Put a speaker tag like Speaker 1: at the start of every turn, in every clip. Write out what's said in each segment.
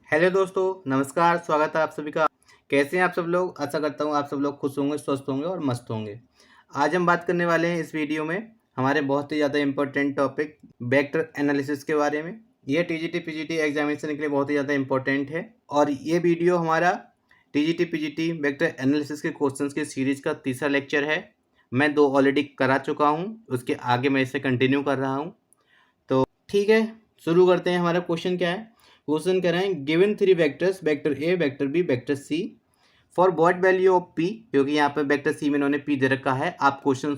Speaker 1: Hello दोस्तों, नमस्कार। स्वागत है आप सभी का। कैसे हैं आप सब लोग? आशा करता हूँ आप सब लोग खुश होंगे, स्वस्थ होंगे और मस्त होंगे। आज हम बात करने वाले हैं इस वीडियो में हमारे बहुत ही ज़्यादा इम्पोर्टेंट टॉपिक वेक्टर एनालिसिस के बारे में। ये टीजीटी पीजीटी एग्जामिनेशन के लिए बहुत ही ज़्यादा इम्पोर्टेंट है और ये वीडियो हमारा टीजीटी पीजीटी वेक्टर एनालिसिस के क्वेश्चंस की सीरीज का तीसरा लेक्चर है। मैं 2 ऑलरेडी करा चुका हूँ, उसके आगे मैं इसे कंटिन्यू कर रहा हूँ। तो ठीक है, शुरू करते हैं। हमारा क्वेश्चन क्या है? क्वेश्चन कह रहे हैं given 3 vectors vector A, vector B, vector C for what value of P. क्योंकि यहाँ पे वेक्टर सी में इन्होंने पी दे रखा है। आप क्वेश्चन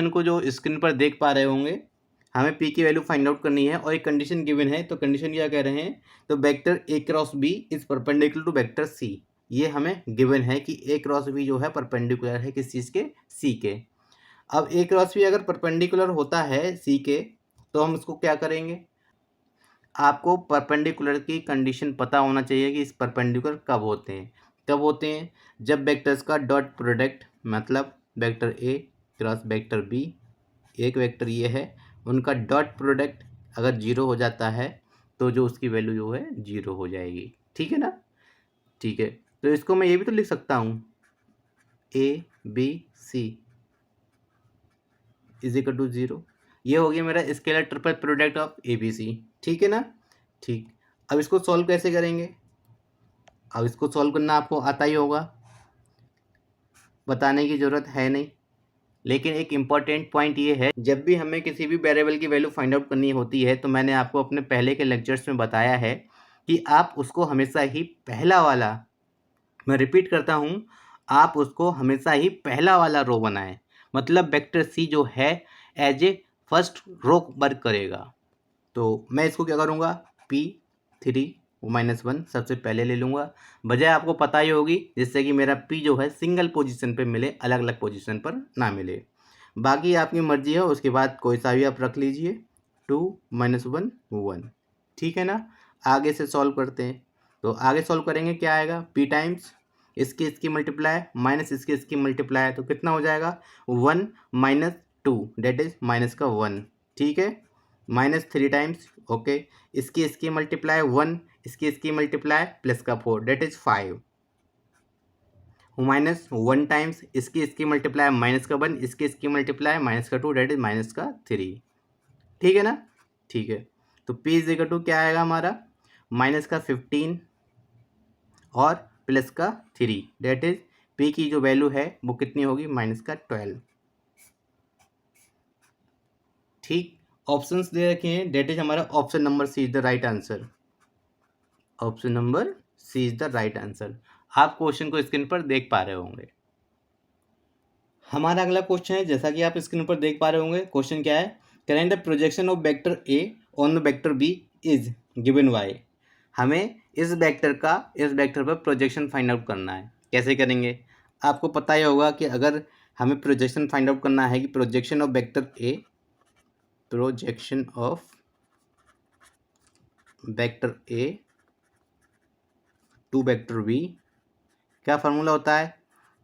Speaker 1: को जो स्क्रीन पर देख पा रहे होंगे, हमें पी की वैल्यू फाइंड आउट करनी है और एक कंडीशन गिवन है। तो कंडीशन क्या कह रहे हैं? तो vector A cross B is perpendicular to vector C. ये हमें गिवन है कि ए क्रॉस बी जो है परपेंडिकुलर है किस चीज़ के? सी के। अब ए क्रॉस बी अगर परपेंडिकुलर होता है सी के, तो हम उसको क्या करेंगे? आपको परपेंडिकुलर की कंडीशन पता होना चाहिए कि इस परपेंडिकुलर कब होते हैं। कब होते हैं? जब वेक्टर्स का डॉट प्रोडक्ट, मतलब vector A cross vector B, एक वेक्टर ये है, उनका डॉट प्रोडक्ट अगर जीरो हो जाता है तो जो उसकी वैल्यू जो है जीरो हो जाएगी। ठीक है ना? ठीक है, तो इसको मैं ये भी तो लिख सकता हूँ, A B C is equal to zero. ये हो गया मेरा scalar triple product of A B C. ठीक है ना? ठीक। अब इसको सॉल्व कैसे करेंगे? अब इसको सॉल्व करना आपको आता ही होगा, बताने की ज़रूरत है नहीं। लेकिन एक इम्पॉर्टेंट पॉइंट ये है, जब भी हमें किसी भी वेरिएबल की वैल्यू फाइंड आउट करनी होती है तो मैंने आपको अपने पहले के लेक्चर्स में बताया है कि आप उसको हमेशा ही पहला वाला, मैं रिपीट करता हूँ, आप उसको हमेशा ही पहला वाला रो बनाएं। मतलब वेक्टर सी जो है as a first row work करेगा। तो मैं इसको क्या करूँगा? P3 -1 सबसे पहले ले लूँगा। बजाय आपको पता ही होगी, जिससे कि मेरा P जो है सिंगल पोजीशन पे मिले, अलग अलग पोजीशन पर ना मिले। बाकी आपकी मर्जी है, उसके बाद कोई सा भी आप रख लीजिए। 2 -1 1। ठीक है ना? आगे से सॉल्व करते हैं। तो आगे सॉल्व करेंगे, क्या आएगा? P टाइम्स इसकी मल्टीप्लाई माइनस इसकी मल्टीप्लाई, तो कितना हो जाएगा? 1 -2 डेट इज माइनस का 1। ठीक है, -3 टाइम्स, ओके, इसकी मल्टीप्लाई 1, इसकी मल्टीप्लाई प्लस का 4 डेट इज 5, -1 टाइम्स इसकी मल्टीप्लाई माइनस का 1, इसकी मल्टीप्लाई माइनस का 2 डेट इज माइनस का 3। ठीक है ना? ठीक है, तो P इज इक्वल टू क्या आएगा हमारा? माइनस का 15 और प्लस का 3 डेट इज P की जो वैल्यू है वो कितनी होगी? माइनस का 12। ठीक, ऑप्शंस दे रखे हैं, डेट इज हमारा option number C is the right answer. Option number C is the right answer. आप क्वेश्चन को स्क्रीन पर देख पा रहे होंगे। हमारा अगला क्वेश्चन है, जैसा कि आप स्क्रीन पर देख पा रहे होंगे, क्वेश्चन क्या है? करें the projection of vector A on the vector B is given Y. हमें इस वेक्टर पर प्रोजेक्शन फाइंड आउट करना है। कैसे करेंगे? आपको पता ही होगा कि अगर हमें प्रोजेक्शन फाइंड आउट करना है कि projection of vector A, projection of vector A to vector B, क्या फार्मूला होता है?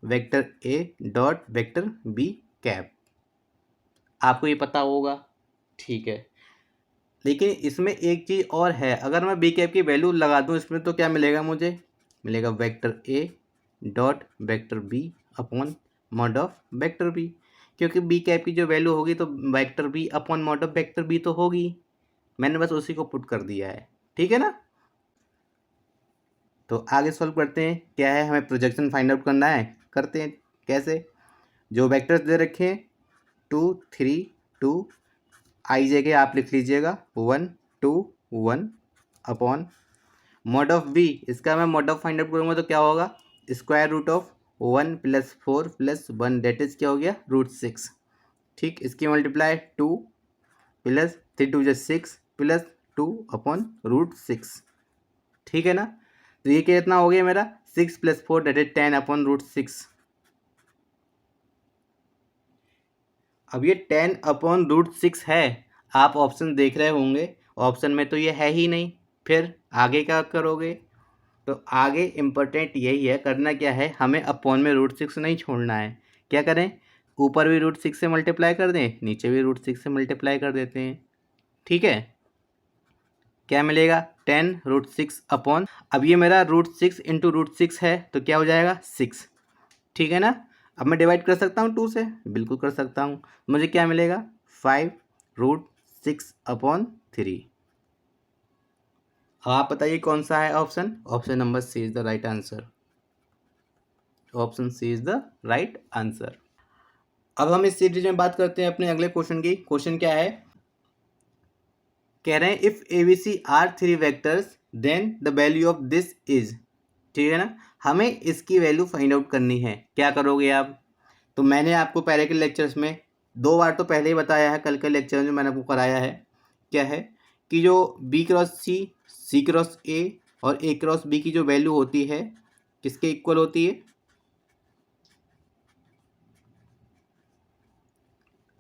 Speaker 1: वेक्टर ए डॉट वेक्टर बी कैप। आपको ये पता होगा, ठीक है। लेकिन इसमें एक चीज़ और है, अगर मैं बी कैप की वैल्यू लगा दूं इसमें तो क्या मिलेगा? मुझे मिलेगा vector A dot vector B upon mod of vector B. क्योंकि बी कैप की जो वैल्यू होगी तो vector B upon mod of vector B तो होगी। मैंने बस उसी को पुट कर दिया है। ठीक है ना? तो आगे सॉल्व करते हैं। क्या है? हमें प्रोजेक्शन फाइंड आउट करना है। करते हैं। कैसे? जो वेक्टर्स दे रखे हैं 2 3 2, आई जगह आप लिख लीजिएगा 1 2 1 अपॉन मॉड ऑफ बी। इसका मैं मॉड ऑफ फाइंड आउट करूँगा तो क्या होगा? Square root of 1 + 4 + 1 that is क्या हो गया? √6। ठीक, इसकी मल्टीप्लाई 2 + 3 2 6 + 2 अपॉन √6। ठीक है ना? तो ये कितना हो गया मेरा? 6 + 4 डेट इज 10 अपॉन √6। अब ये 10 अपॉन √6 है। आप ऑप्शन देख रहे होंगे, ऑप्शन में तो ये है ही नहीं। फिर आगे क्या करोगे? तो आगे इम्पोर्टेंट यही है, करना क्या है, हमें अपॉन में √6 नहीं छोड़ना है। क्या करें? ऊपर भी √6 से मल्टीप्लाई कर दें, नीचे भी √6 से मल्टीप्लाई कर देते हैं। ठीक है, क्या मिलेगा? 10√6 अपॉन, अब ये मेरा √6 इंटू √6 है तो क्या हो जाएगा 6, ठीक है ना। अब मैं डिवाइड कर सकता हूँ 2 से, बिल्कुल कर सकता हूँ। मुझे क्या मिलेगा 5√6 अपॉन 3। आप बताइए कौन सा है option. Option number C is the right answer. Option C is the right answer. अब हम इस सीरीज में बात करते हैं अपने अगले क्वेश्चन की। क्वेश्चन क्या है, कह रहे हैं if A B C are 3 vectors then the value of this is, ठीक है ना। हमें इसकी वैल्यू फाइंड आउट करनी है। क्या करोगे आप, तो मैंने आपको पहले के लेक्चर्स में 2 बार तो पहले ही बताया है, कल के लेक्चर में जो मैंने आपको कराया है, क्या है कि जो B cross C, C cross A और ए क्रॉस बी की जो वैल्यू होती है किसके इक्वल होती है,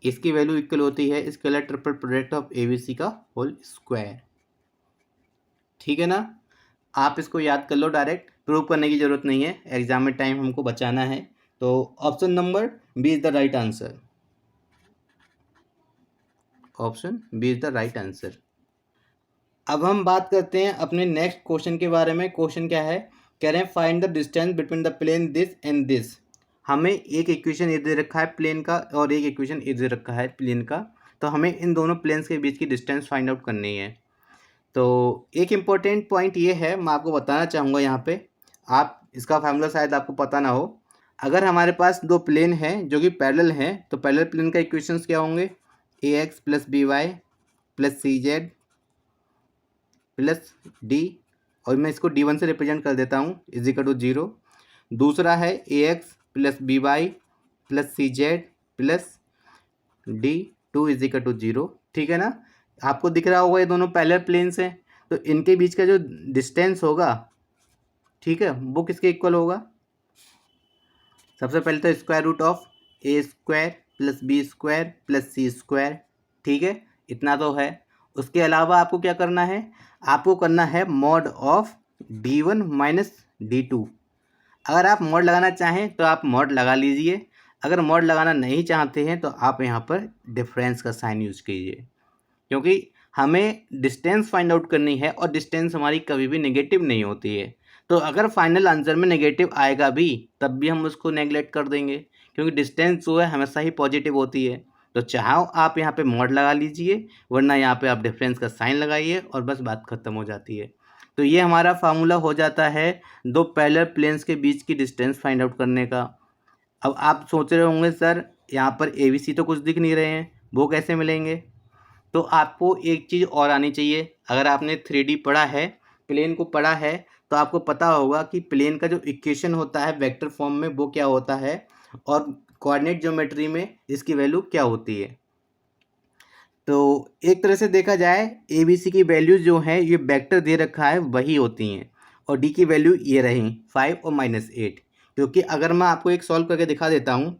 Speaker 1: इसकी वैल्यू इक्वल होती है scalar triple product of ABC का होल स्क्वायर, ठीक है ना। आप इसको याद कर लो, डायरेक्ट प्रूव करने की जरूरत नहीं है, एग्जाम में टाइम हमको बचाना है। तो option number B is the right answer. Option B is the right answer. अब हम बात करते हैं अपने नेक्स्ट क्वेश्चन के बारे में। क्वेश्चन क्या है, कह रहे हैं find the distance between the plane this and this. हमें एक इक्वेशन ये दे रखा है प्लेन का और एक इक्वेशन ये दे रखा है प्लेन का, तो हमें इन दोनों प्लेन्स के बीच की डिस्टेंस फाइंड आउट करनी है। तो एक इम्पॉर्टेंट पॉइंट ये है, मैं आपको बताना चाहूँगा यहाँ पे, आप इसका फार्मूला शायद आपको पता ना हो। अगर हमारे पास दो प्लेन हैं जो कि पैरेलल हैं तो पैरेलल प्लेन का इक्वेशंस क्या होंगे, ax + by + cz plus D, और मैं इसको d1 से रिप्रेजेंट कर देता हूँ, = 0। दूसरा है ax + by + cz plus d2 = 0, ठीक है ना। आपको दिख रहा होगा ये दोनों पैरेलल प्लेन्स हैं, तो इनके बीच का जो डिस्टेंस होगा, ठीक है, वो किसके इक्वल होगा। सबसे पहले तो √a² + b² + c², ठीक है, इतना तो है। उसके अलावा आपको क्या करना है, आपको करना है मॉड ऑफ d1 - d2। अगर आप मॉड लगाना चाहें तो आप मॉड लगा लीजिए, अगर मॉड लगाना नहीं चाहते हैं तो आप यहाँ पर डिफरेंस का साइन यूज कीजिए, क्योंकि हमें डिस्टेंस फाइंड आउट करनी है और डिस्टेंस हमारी कभी भी नेगेटिव नहीं होती है। तो अगर फाइनल आंसर में नेगेटिव आएगा भी तब भी हम उसको नेगलेक्ट कर देंगे, क्योंकि डिस्टेंस जो है हमेशा ही पॉजिटिव होती है। तो चाहो आप यहाँ पे मॉड लगा लीजिए, वरना यहाँ पे आप डिफरेंस का साइन लगाइए और बस बात खत्म हो जाती है। तो ये हमारा फार्मूला हो जाता है दो पैरेलल प्लेन्स के बीच की डिस्टेंस फाइंड आउट करने का। अब आप सोच रहे होंगे सर यहाँ पर ए बी सी तो कुछ दिख नहीं रहे हैं, वो कैसे मिलेंगे। तो आपको एक चीज़ और आनी चाहिए, अगर आपने 3D पढ़ा है, प्लेन को पढ़ा है, तो आपको पता होगा कि प्लेन का जो इक्वेशन होता है वेक्टर फॉर्म में वो क्या होता है और कोऑर्डिनेट ज्योमेट्री में इसकी वैल्यू क्या होती है। तो एक तरह से देखा जाए ए बी सी की वैल्यू जो है ये वेक्टर दे रखा है वही होती हैं, और डी की वैल्यू ये रही 5 और -8। क्योंकि अगर मैं आपको एक सॉल्व करके दिखा देता हूँ,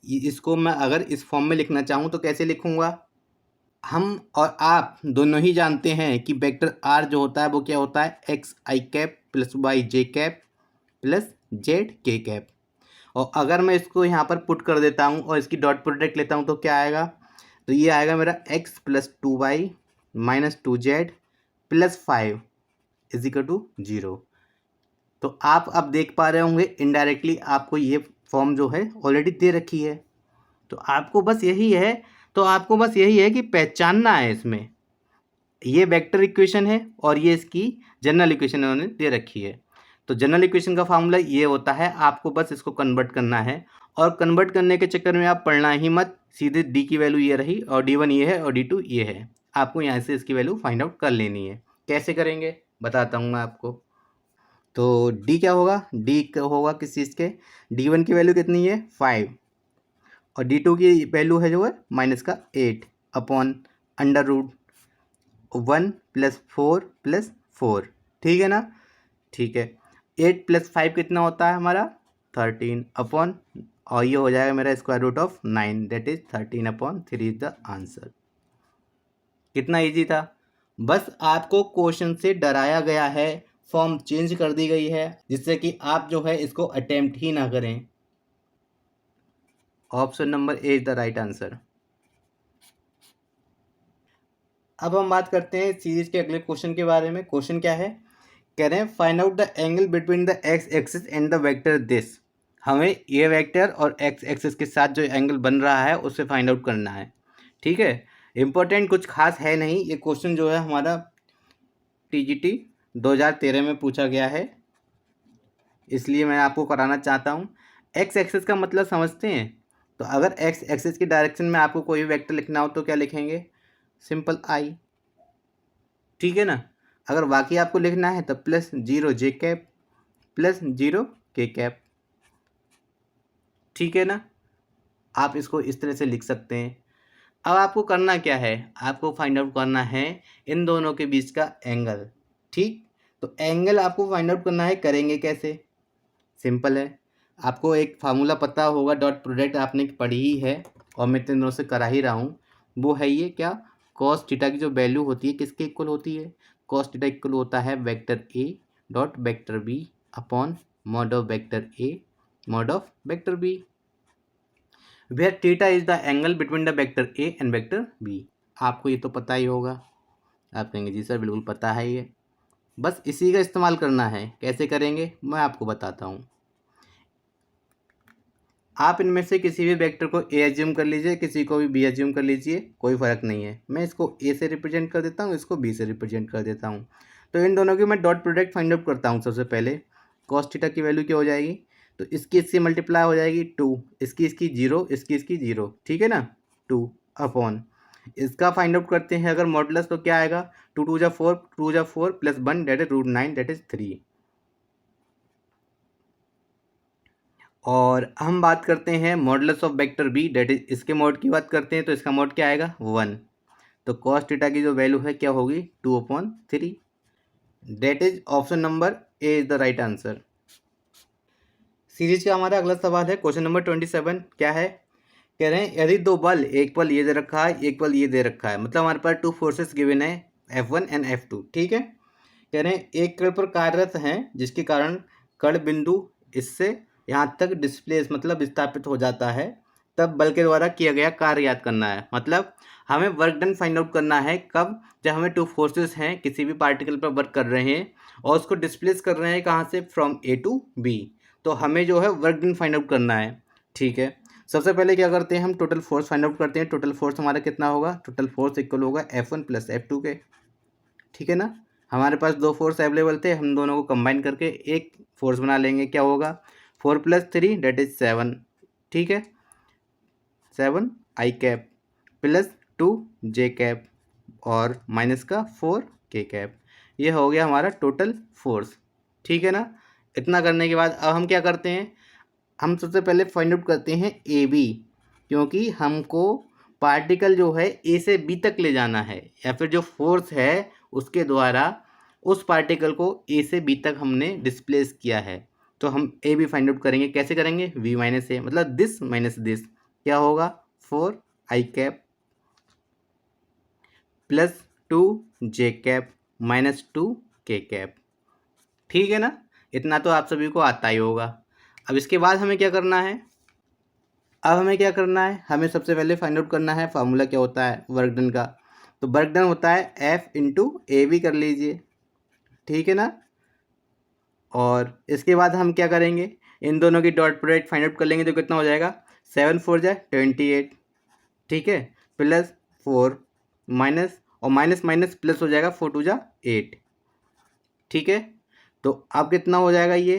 Speaker 1: इसको मैं अगर इस फॉर्म में लिखना चाहूँ तो कैसे लिखूँगा। हम और आप दोनों ही जानते हैं कि वेक्टर आर जो होता है वो क्या होता है, xi + yj + zk। और अगर मैं इसको यहाँ पर पुट कर देता हूँ और इसकी डॉट प्रोडक्ट लेता हूँ तो क्या आएगा, तो ये आएगा मेरा x + 2y - 2z + 5 = 0। तो आप अब देख पा रहे होंगे इनडायरेक्टली आपको ये फॉर्म जो है ऑलरेडी दे रखी है। तो आपको बस यही है, कि पहचानना है इसमें ये वेक्टर इक्वेशन है और ये इसकी जनरल इक्वेशन उन्होंने दे रखी है। तो जनरल इक्वेशन का फार्मूला ये होता है, आपको बस इसको कन्वर्ट करना है, और कन्वर्ट करने के चक्कर में आप पढ़ना ही मत, सीधे डी की वैल्यू ये रही और d1 ये है और d2 ये है, आपको यहाँ से इसकी वैल्यू फाइंड आउट कर लेनी है। कैसे करेंगे बताता हूँ मैं आपको। तो डी क्या होगा, डी होगा किस चीज़ के, d1 की वैल्यू कितनी है 5 और d2 की वैल्यू है जो है -8 अपॉन √1 + 4 + 4, ठीक है ना। ठीक है, 8 + 5 कितना होता है हमारा 13 अपॉन, और ये हो जाएगा मेरा √9, that is 13/3 is the answer. कितना इजी था, बस आपको क्वेश्चन से डराया गया है, फॉर्म चेंज कर दी गई है जिससे कि आप जो है इसको अटेम्प्ट ही ना करें। Option number A is the right answer. अब हम बात करते हैं सीरीज के अगले क्वेश्चन के बारे में। क्वेश्चन क्या है, कह रहे हैं find out the angle between the x axis and the vector this. हमें ये वेक्टर और एक्स एक्सिस के साथ जो एंगल बन रहा है उसे फाइंड आउट करना है। ठीक है, इम्पोर्टेंट कुछ खास है नहीं, ये क्वेश्चन जो है हमारा TGT 2013 में पूछा गया है, इसलिए मैं आपको कराना चाहता हूँ। एक्स एक्सिस का मतलब समझते हैं, तो अगर एक्स एक्सिस की डायरेक्शन में आपको कोई वेक्टर लिखना हो तो क्या लिखेंगे, सिंपल आई। ठीक है ना। अगर बाकी आपको लिखना है तो +0 j +0 k। ठीक है ना, आप इसको इस तरह से लिख सकते हैं। अब आपको करना क्या है, आपको फाइंड आउट करना है इन दोनों के बीच का एंगल। ठीक, तो एंगल आपको फाइंड आउट करना है, करेंगे कैसे, सिंपल है। आपको एक फार्मूला पता होगा, डॉट प्रोडक्ट आपने पढ़ी ही है और मैं इतने दिनों से करा ही रहा हूँ। वो है ये क्या, कॉस थीटा की जो वैल्यू होती है किसके इक्वल होती है, कॉस थीटा इक्वल होता है vector A dot vector B upon mod of vector A mod of vector B, where theta is the angle between the vector A and vector B. आपको ये तो पता ही होगा। आप कहेंगे जी सर बिल्कुल पता है ये, बस इसी का इस्तेमाल करना है। कैसे करेंगे मैं आपको बताता हूँ। आप इनमें से किसी भी वेक्टर को ए एज्यूम कर लीजिए, किसी को भी बी एज्यूम कर लीजिए, कोई फ़र्क नहीं है। मैं इसको ए से रिप्रेजेंट कर देता हूँ, इसको बी से रिप्रेजेंट कर देता हूँ। तो इन दोनों की मैं डॉट प्रोडक्ट फाइंड आउट करता हूँ। सबसे पहले कॉस थीटा की वैल्यू क्या हो जाएगी, तो इसकी इसकी मल्टीप्लाई हो जाएगी 2, इसकी इसकी 0, इसकी इसकी 0। ठीक है ना, 2 अपॉन इसका फाइंड आउट करते हैं अगर मॉडुलस, तो क्या आएगा, 2 2 जा 4, 2 जा 4 plus 1 that is √9 that is 3। और हम बात करते हैं modulus of vector B, that is इसके मॉड की बात करते हैं, तो इसका मॉड क्या आएगा 1। तो कॉस थीटा की जो वैल्यू है क्या होगी 2/3। That is option number A is the right answer. Series का हमारा अगला सवाल है क्वेश्चन नंबर 27। क्या है, कह रहे हैं यदि दो बल, एक बल ये दे रखा है, एक बल ये दे रखा है, मतलब हमारे पास 2 फोर्सेस गिवन है F1 एंड F2। ठीक है, कह रहे हैं एक कण पर कार्यरत हैं जिसके कारण कण बिंदु इससे यहाँ तक डिस्प्लेस मतलब विस्थापित हो जाता है, तब बल के द्वारा किया गया कार्य याद करना है। मतलब हमें वर्क डन फाइंड आउट करना है कब, जब हमें 2 फोर्सेस हैं किसी भी पार्टिकल पर वर्क कर रहे हैं और उसको डिस्प्लेस कर रहे हैं कहाँ से, फ्रॉम A टू B। तो हमें जो है वर्क डन फाइंड आउट करना है। ठीक है, सबसे पहले क्या करते हैं, हम टोटल फोर्स फाइंड आउट करते हैं। टोटल फोर्स हमारा कितना होगा, टोटल फोर्स इक्वल होगा F1 + F2 के। ठीक है ना, हमारे पास 2 फोर्स अवेलेबल थे, हम दोनों को कंबाइन करके एक फोर्स बना लेंगे। क्या होगा, 4 + 3 दैट इज 7। ठीक है, 7 I cap plus 2 J cap और माइनस का 4 K कैप। ये हो गया हमारा टोटल फोर्स। ठीक है ना, इतना करने के बाद अब हम क्या करते हैं, हम सबसे पहले फाइंड आउट करते हैं AB, क्योंकि हमको पार्टिकल जो है A से B तक ले जाना है, या फिर जो फोर्स है उसके द्वारा उस पार्टिकल को A से B तक हमने डिस्प्लेस किया है। तो हम AB फाइंड आउट करेंगे, कैसे करेंगे, V - A मतलब दिस माइनस दिस, क्या होगा 4 I cap plus 2 J cap minus 2 K cap. ठीक है ना, इतना तो आप सभी को आता ही होगा। अब इसके बाद हमें क्या करना है, अब हमें क्या करना है, हमें सबसे पहले फाइंड आउट करना है फार्मूला क्या होता है वर्क डन का। तो वर्क डन होता है F × AB कर लीजिए। ठीक है ना, और इसके बाद हम क्या करेंगे, इन दोनों की डॉट प्रोडक्ट फाइंड आउट कर लेंगे, तो कितना हो जाएगा 7 4 जा 28। ठीक है, प्लस 4 माइनस और माइनस माइनस प्लस हो जाएगा 4 2 जा 8। ठीक है, तो अब कितना हो जाएगा ये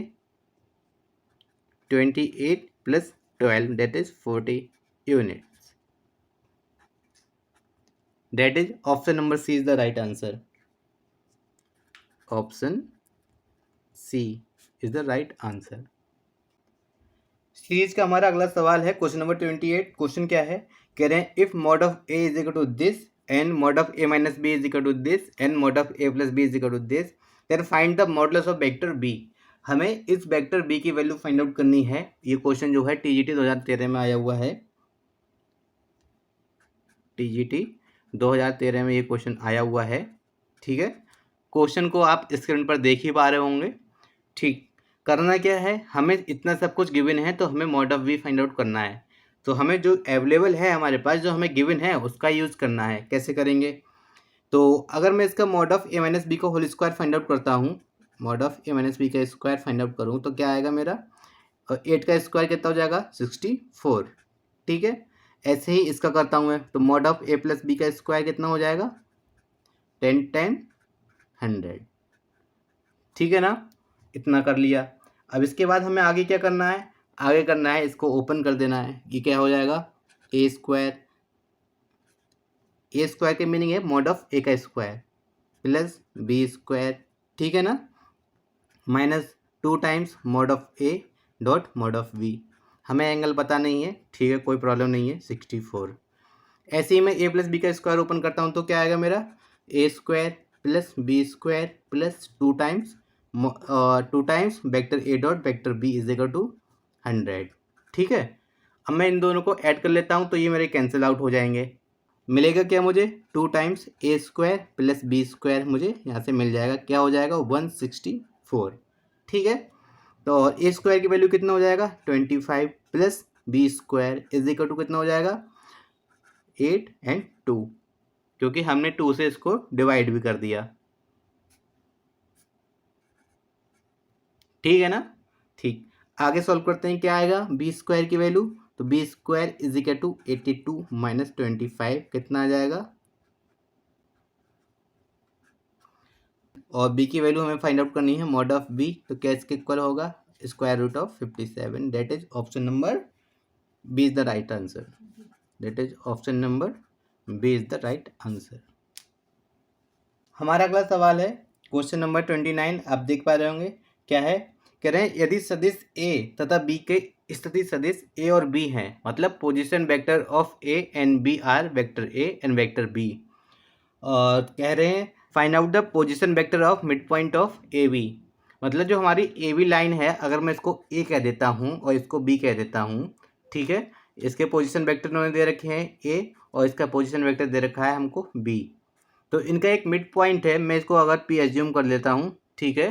Speaker 1: 28 + 12 that is 40 units. That is option number C is the right answer. Option C is the right answer. Series का हमारा अगला सवाल है क्वेश्चन नंबर 28। क्वेश्चन क्या है, कह रहे हैं if mod of A is equal to this and mod of A - B is equal to this and mod of A + B is equal to this, then find the modulus of vector B। हमें इस vector B की value find out करनी है। ये question जो है TGT 2013 में आया हुआ है। TGT 2013 में ये क्वेश्चन आया हुआ है। ठीक है, क्वेश्चन को आप स्क्रीन पर देख ही पा रहे होंगे। ठीक, करना क्या है, हमें इतना सब कुछ गिवन है तो हमें मॉड ऑफ V फाइंड आउट करना है। तो हमें जो अवेलेबल है हमारे पास, जो हमें गिवन है उसका यूज़ करना है। कैसे करेंगे, तो अगर मैं इसका mod of A minus B का होल स्क्वायर फाइंड आउट करता हूँ, mod of A minus B का स्क्वायर फाइंड आउट करूँ तो क्या आएगा मेरा, 8 का स्क्वायर कितना हो जाएगा 64, ठीक है। ऐसे ही इसका करता हूँ मैं, तो mod of A plus B का स्क्वायर कितना हो जाएगा 10 10 100, ठीक है ना। इतना कर लिया। अब इसके बाद हमें आगे क्या करना है, आगे करना है इसको ओपन कर देना है। ये क्या हो जाएगा ए स्क्वायर, ए स्क्वायर के मीनिंग है मॉड ऑफ ए का स्क्वायर प्लस बी स्क्वायर, ठीक है ना, minus 2 times mod of A dot mod of B. हमें एंगल पता नहीं है, ठीक है, कोई प्रॉब्लम नहीं है, 64। ऐसे ही मैं ए प्लस बी का स्क्वायर ओपन करता हूँ तो क्या आएगा मेरा a square plus B square plus 2 times vector A dot vector B is equal to 100, ठीक है। अब मैं इन दोनों को ऐड कर लेता हूँ तो ये मेरे कैंसिल आउट हो जाएंगे। मिलेगा क्या मुझे 2 टाइम्स ए स्क्वायर प्लस बी स्क्वायर, मुझे यहाँ से मिल जाएगा, क्या हो जाएगा 164, ठीक है। तो ए स्क्वायर की वैल्यू कितना हो जाएगा 25 plus B square is equal to कितना हो जाएगा 8 और 2, क्योंकि हमने 2 से इसको डिवाइड भी कर दिया, ठीक है ना। ठीक, आगे सॉल्व करते हैं, क्या आएगा बी स्क्वायर की वैल्यू, तो B square is equal to 82 minus 25 कितना आ जाएगा, और बी की वैल्यू हमें फाइंड आउट करनी है मॉड ऑफ बी, तो क्या इसके इक्वल होगा square root of 57, that is option number B is the right answer, that is option number B is the right answer. हमारा अगला सवाल है क्वेश्चन नंबर 29, आप देख पा रहे होंगे क्या है, कह रहे हैं यदि सदिश ए तथा बी के स्थिति सदिश ए और बी हैं, मतलब position vector of A and B are vector A and vector B, और कह रहे हैं find out the position vector of mid point of A B, मतलब जो हमारी ए बी लाइन है, अगर मैं इसको ए कह देता हूँ और इसको बी कह देता हूँ, ठीक है, इसके पोजीशन वेक्टर उन्होंने दे रखे हैं ए और इसका पोजीशन वेक्टर दे रखा है हमको बी, तो इनका एक मिड पॉइंट है, मैं इसको अगर पी एज्यूम कर लेता हूँ, ठीक है,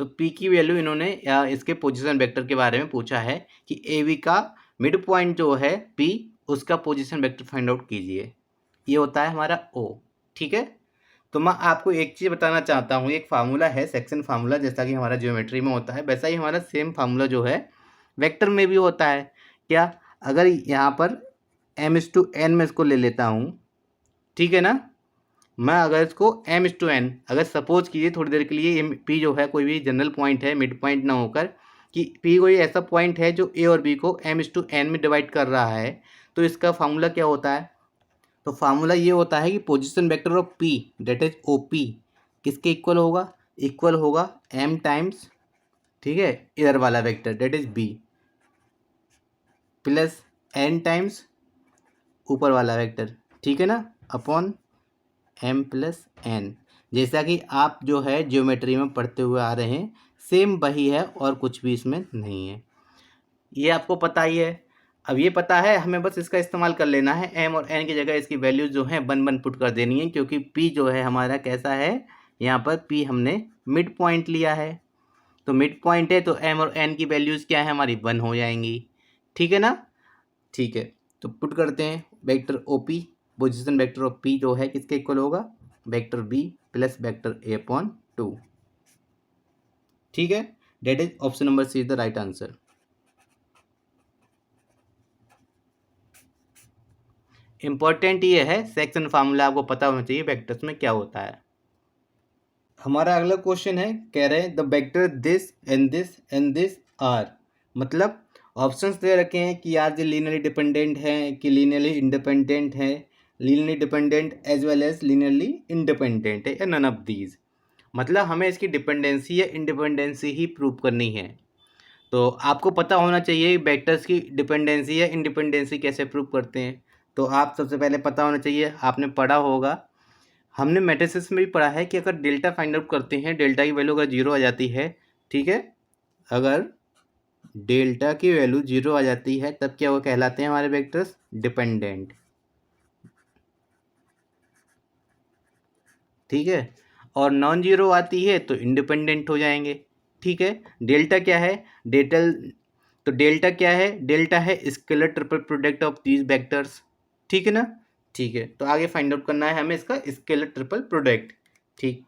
Speaker 1: तो पी की वैल्यू इन्होंने या इसके पोजीशन वेक्टर के बारे में पूछा है कि ए बी का मिड पॉइंट जो है पी, उसका पोजीशन वेक्टर फाइंड आउट कीजिए, ये होता है हमारा ओ, ठीक है। तो मैं आपको एक चीज़ बताना चाहता हूँ, एक फार्मूला है सेक्शन फार्मूला, जैसा कि हमारा ज्योमेट्री में होता है वैसा ही हमारा सेम फार्मूला जो है वेक्टर में भी होता है। क्या, अगर यहाँ पर m/n में इसको ले लेता हूँ, ठीक है ना, मैं अगर इसको m/n, अगर सपोज कीजिए थोड़ी देर के लिए ये p जो है कोई भी जनरल पॉइंट है, मिड पॉइंट ना होकर, कि p कोई ऐसा पॉइंट है जो a और b को m/n में डिवाइड कर रहा है, तो इसका फार्मूला क्या होता है, तो फार्मूला ये होता है कि position vector of p that is OP किसके इक्वल होगा, इक्वल होगा m टाइम्स, ठीक है, इधर वाला vector that is b plus n times ऊपर वाला वेक्टर, ठीक है ना, अपॉन m प्लस n, जैसा कि आप जो है ज्योमेट्री में पढ़ते हुए आ रहे हैं, सेम वही है और कुछ भी इसमें नहीं है, ये आपको पता ही है। अब ये पता है, हमें बस इसका इस्तेमाल कर लेना है, m और n की जगह इसकी वैल्यूज जो है 1 पुट कर देनी है, क्योंकि p जो है हमारा कैसा है, यहाँ पर p हमने मिड पॉइंट लिया है, तो मिड पॉइंट है तो m और n की वैल्यूज़ क्या है हमारी 1 हो जाएंगी, ठीक है ना। ठीक है, तो पुट करते हैं vector OP, position vector of p जो है किसके इक्वल होगा, vector b plus vector a/2, ठीक है, that is option number C is the right answer. Important ये है, सेक्शन फार्मूला आपको पता होना चाहिए वेक्टर्स में क्या होता है। हमारा अगला क्वेश्चन है, कह रहे हैं the vector this and this and this are, मतलब ऑप्शंस दे रखे हैं कि यार ये लीनियरली डिपेंडेंट हैं कि लीनियरली इंडिपेंडेंट है, linearly dependent as well as linearly independent है, या नन ऑफ दीज, मतलब हमें इसकी डिपेंडेंसी या इंडिपेंडेंसी ही प्रूव करनी है। तो आपको पता होना चाहिए वेक्टर्स की डिपेंडेंसी या इंडिपेंडेंसी कैसे प्रूव करते हैं, तो आप सबसे पहले पता होना चाहिए, आपने पढ़ा होगा, हमने मैट्रिसेस में भी पढ़ा है कि अगर डेल्टा फाइंड आउट करते हैं, डेल्टा की वैल्यू अगर 0 आ जाती है, ठीक है, अगर डेल्टा की वैल्यू 0 आ जाती है तब क्या वो कहलाते हैं हमारे वेक्टर्स डिपेंडेंट, ठीक है, और नॉन जीरो आती है तो इंडिपेंडेंट हो जाएंगे, ठीक है। डेल्टा क्या है, डेल्टा क्या है, डेल्टा है scalar triple product of these vectors, ठीक है ना। ठीक है, तो आगे फाइंड आउट करना है हमें इसका स्केलर ट्रिपल प्रोडक्ट। ठीक,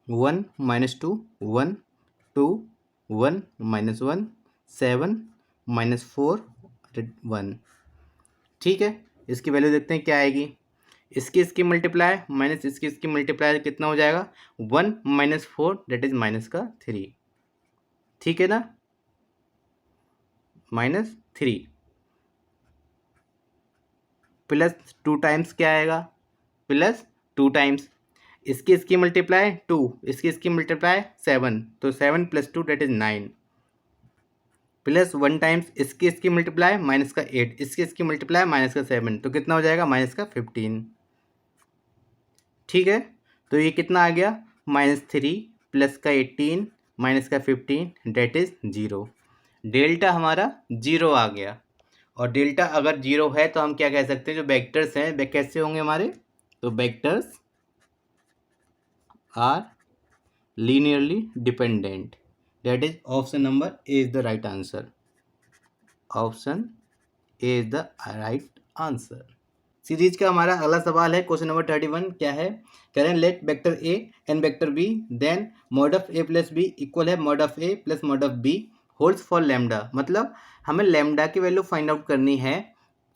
Speaker 1: 1 - 2 1 2 1 - 1 7 -4 1। ठीक है, इसकी वैल्यू देखते हैं क्या आएगी। इसकी मल्टीप्लाई माइनस इसकी मल्टीप्लाई कितना हो जाएगा, 1 - 4 दैट इज -3। ठीक है ना, -3 प्लस 2 टाइम्स क्या आएगा, +2 टाइम्स इसकी मल्टीप्लाई 2, इसकी मल्टीप्लाई 7, तो 7 + 2 दैट इज 9 प्लस 1 टाइम्स इसकी मल्टीप्लाई -8, इसकी मल्टीप्लाई -7, तो कितना हो जाएगा, -15। ठीक है, तो ये कितना आ गया, -3 प्लस का 18 माइनस का 15 डेट इज 0। डेल्टा हमारा 0 आ गया। और डेल्टा अगर 0 है तो हम क्या कह सकते हैं, जो वेक्टर्स हैं वे कैसे होंगे हमारे, तो vectors are linearly dependent. That is option number A is the right answer. Option A is the right answer. Series का हमारा अगला सवाल है, क्वेश्चन नंबर 31 क्या है, कह रहे हैं let vector A and vector b then mod of A plus b equal है mod of A plus mod of b holds for lambda. मतलब हमें लैम्डा की वैल्यू फाइंड आउट करनी है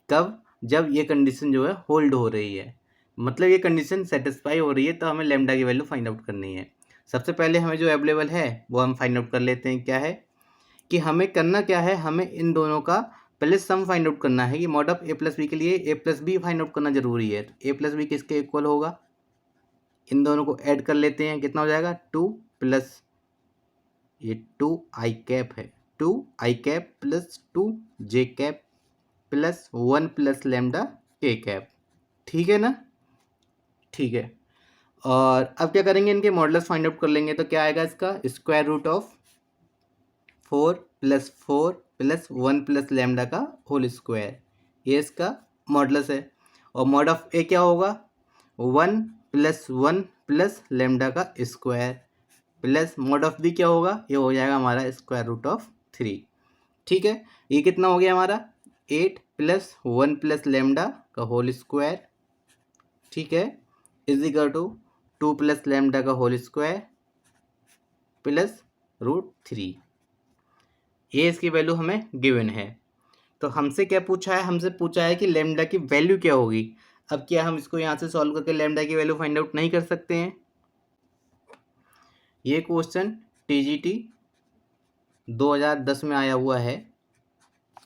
Speaker 1: कब, जब ये कंडीशन जो है होल्ड हो रही है, मतलब ये कंडीशन सेटिस्फाई हो रही है, तो हमें लैम्डा की वैल्यू फाइंड आउट करनी है। सबसे पहले हमें जो अवेलेबल है वो हम फाइंड आउट कर लेते हैं। क्या है कि हमें करना क्या है, हमें इन दोनों का पहले सम फाइंड आउट करना है कि mod of A plus B के लिए A plus B find out करना जरूरी है। तो ए प्लस बी किसके इक्वल होगा, इन दोनों को ऐड कर लेते हैं, कितना हो जाएगा, 2 प्लस ये 2 आई कैप है, 2 आई कैप प्लस 2 जे कैप प्लस 1 प्लस लैम्डा के कैप। ठीक है ना, ठीक है। और अब क्या करेंगे, इनके मॉडुलस फाइंड आउट कर लेंगे, तो क्या आएगा इसका स्क्वायर रूट ऑफ 4 + 4 + 1 + लैम्डा का होल स्क्वायर, ये इसका मॉडुलस है। और मॉड ऑफ ए क्या होगा, 1 + 1 + लैम्डा का square plus mod of B क्या होगा, ये हो जाएगा हमारा स्क्वायर रूट ऑफ 3। ठीक है, ये कितना हो गया हमारा, 8 + 1 + लैम्डा का होल स्क्वायर, ठीक है, इज इक्वल टू 2 + लैम्डा का होल स्क्वायर प्लस √3। ये इसकी वैल्यू हमें गिवन है। तो हमसे क्या पूछा है, हमसे पूछा है कि लैम्डा की वैल्यू क्या होगी। अब क्या हम इसको यहाँ से सॉल्व करके लैम्डा की वैल्यू फाइंड आउट नहीं कर सकते हैं। ये क्वेश्चन टीजीटी 2010 में आया हुआ है।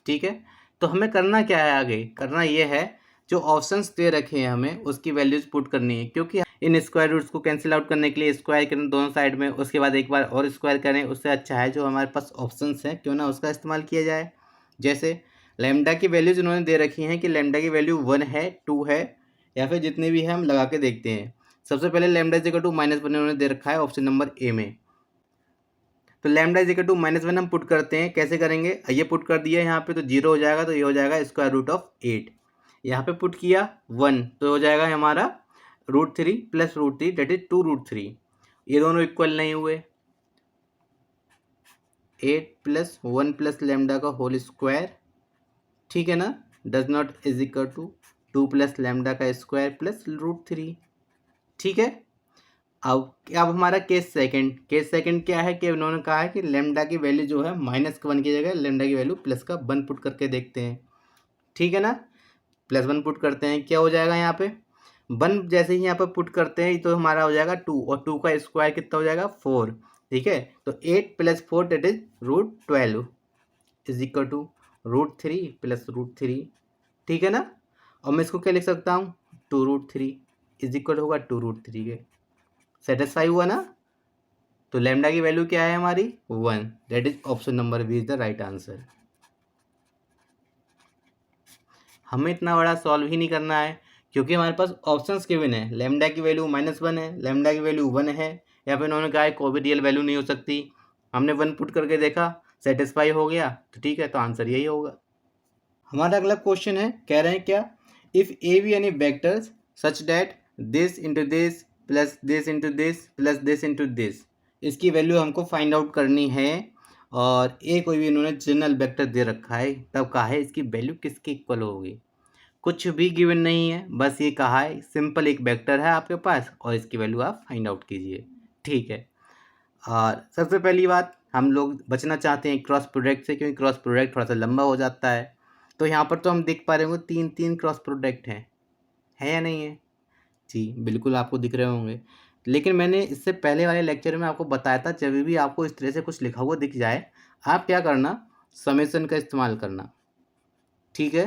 Speaker 1: ठीक है, तो हमें करना क्या है, आगे करना ये है, जो ऑप्शंस दे रखे हैं हमें उसकी वैल्यूज पुट करनी है, क्योंकि इन स्क्वायर रूट्स को कैंसिल आउट करने के लिए स्क्वायर करें दोनों साइड में, उसके बाद एक बार और स्क्वायर करें, उससे अच्छा है जो हमारे पास ऑप्शंस हैं क्यों ना उसका इस्तेमाल किया जाए। जैसे लैम्डा की वैल्यूज उन्होंने दे रखी हैं कि लैम्डा की वैल्यू 1 है, 2 है, या फिर जितने भी है हम लगा के देखते हैं। सबसे पहले लैम्डा इज इक्वल टू -1 उन्होंने दे रखा है ऑप्शन नंबर ए में। तो लैम्डा इज इक्वल टू -1 हम पुट करते हैं, कैसे करेंगे, ये पुट कर दिया यहाँ पे तो 0 हो जाएगा, तो ये हो जाएगा स्क्वायर रूट ऑफ 8। यहाँ पे पुट किया 1 तो हो जाएगा हमारा √3 प्लस √3 डेट इज 2√3। ये दोनों इक्वल नहीं हुए, 8 + 1 + लैम्डा का होल स्क्वायर, ठीक है ना, does not is equal to 2 + lambda का स्क्वायर प्लस √3। ठीक है, अब हमारा केस सेकंड क्या है कि उन्होंने कहा है कि लैम्डा की वैल्यू जो है -1 की जगह लैम्डा की वैल्यू +1 पुट करके देखते हैं। ठीक है ना, +1 पुट करते हैं, क्या हो जाएगा यहाँ पे 1 जैसे ही यहाँ पर पुट करते हैं तो हमारा हो जाएगा 2, और 2 का स्क्वायर कितना हो जाएगा 4। ठीक है, तो 8 + 4 that is √12 is equal to √3 plus √3। ठीक है ना, और मैं इसको क्या लिख सकता हूँ, 2√3 इज इक्वल होगा 2√3 के। सेटिस्फाई हुआ ना, तो लैम्डा की वैल्यू क्या है हमारी 1, that is option number B is the right answer. हमें इतना बड़ा सॉल्व ही नहीं करना है, क्योंकि हमारे पास ऑप्शंस गिवन है, लैम्डा की वैल्यू -1 है, लैम्डा की वैल्यू 1 है, या फिर उन्होंने कहा है कोई भी रियल वैल्यू नहीं हो सकती। हमने 1 पुट करके देखा, सेटिस्फाई हो गया, तो ठीक है, तो आंसर यही होगा। हमारा अगला क्वेश्चन है, कह रहे हैं क्या, if A be any vectors such that this into this plus this into this plus this into this, इसकी वैल्यू हमको फाइंड आउट करनी है। और ए कोई भी इन्होंने जनरल वेक्टर दे रखा है, तब कहा है इसकी वैल्यू किसके इक्वल होगी। कुछ भी गिवन नहीं है, बस ये कहा है सिंपल एक वेक्टर है आपके पास और इसकी वैल्यू आप फाइंड आउट कीजिए। ठीक है, और सबसे पहली बात हम लोग बचना चाहते हैं क्रॉस प्रोडक्ट से, क्योंकि क्रॉस प्रोडक्ट थोड़ा सा लंबा हो जाता है। तो यहाँ पर तो हम देख पा रहे होंगे 3 क्रॉस प्रोडक्ट हैं, है या नहीं है? जी बिल्कुल आपको दिख रहे होंगे। लेकिन मैंने इससे पहले वाले लेक्चर में आपको बताया था, जब भी आपको इस तरह से कुछ लिखा हुआ दिख जाए, आप क्या करना, समेसन का इस्तेमाल करना। ठीक है,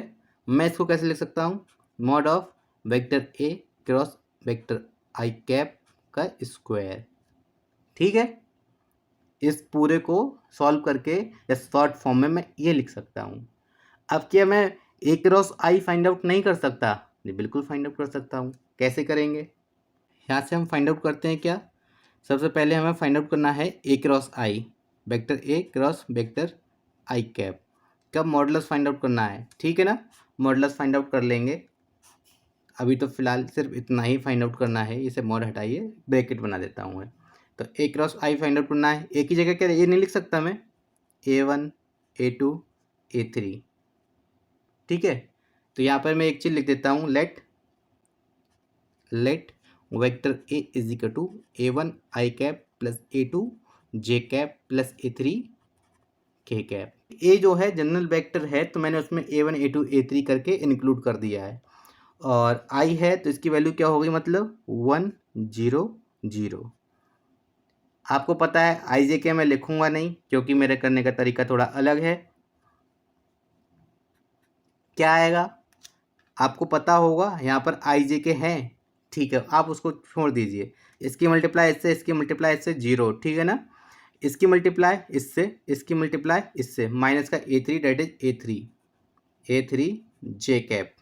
Speaker 1: मैं इसको कैसे लिख सकता हूँ, mod of vector A cross vector I cap का स्क्वायर। ठीक है, इस पूरे को सॉल्व करके या शॉर्ट फॉर्म में मैं ये लिख सकता हूँ। अब क्या मैं ए क्रॉस आई फाइंड आउट नहीं कर सकता? नहीं, बिल्कुल फाइंड आउट कर सकता हूँ। कैसे करेंगे, यहाँ से हम फाइंड आउट करते हैं क्या, सबसे पहले हमें फाइंड आउट करना है A cross I, vector A cross vector I cap का मॉडुलस फाइंड आउट करना है। ठीक है ना, मॉडुलस फाइंड आउट कर लेंगे। अभी तो फिलहाल सिर्फ इतना ही फाइंड आउट करना है, इसे मॉड हटाइए, ब्रैकेट बना देता हूँ मैं। तो ए क्रॉस आई फाइंड आउट करना है, एक ही जगह क्या ये नहीं लिख सकता मैं, A1 A2 A3। ठीक है, तो यहाँ पर मैं एक चीज़ लिख देता हूँ, let vector A is equal to A1 I cap plus A2 J cap plus A3 K cap. ए जो है जनरल वेक्टर है, तो मैंने उसमें A1 A2 A3 करके इंक्लूड कर दिया है, और आई है तो इसकी वैल्यू क्या होगी, मतलब 1 0 0। आपको पता है आई जे के मैं लिखूंगा नहीं, क्योंकि मेरे करने का तरीका थोड़ा अलग है। क्या आएगा आपको पता होगा, यहाँ पर आई जे के हैं, ठीक है, आप उसको छोड़ दीजिए। इसकी मल्टीप्लाई इससे, इसकी मल्टीप्लाई इससे 0, ठीक है ना, इसकी मल्टीप्लाई इससे, इसकी मल्टीप्लाई इससे, माइनस का A3 date is A3 J cap.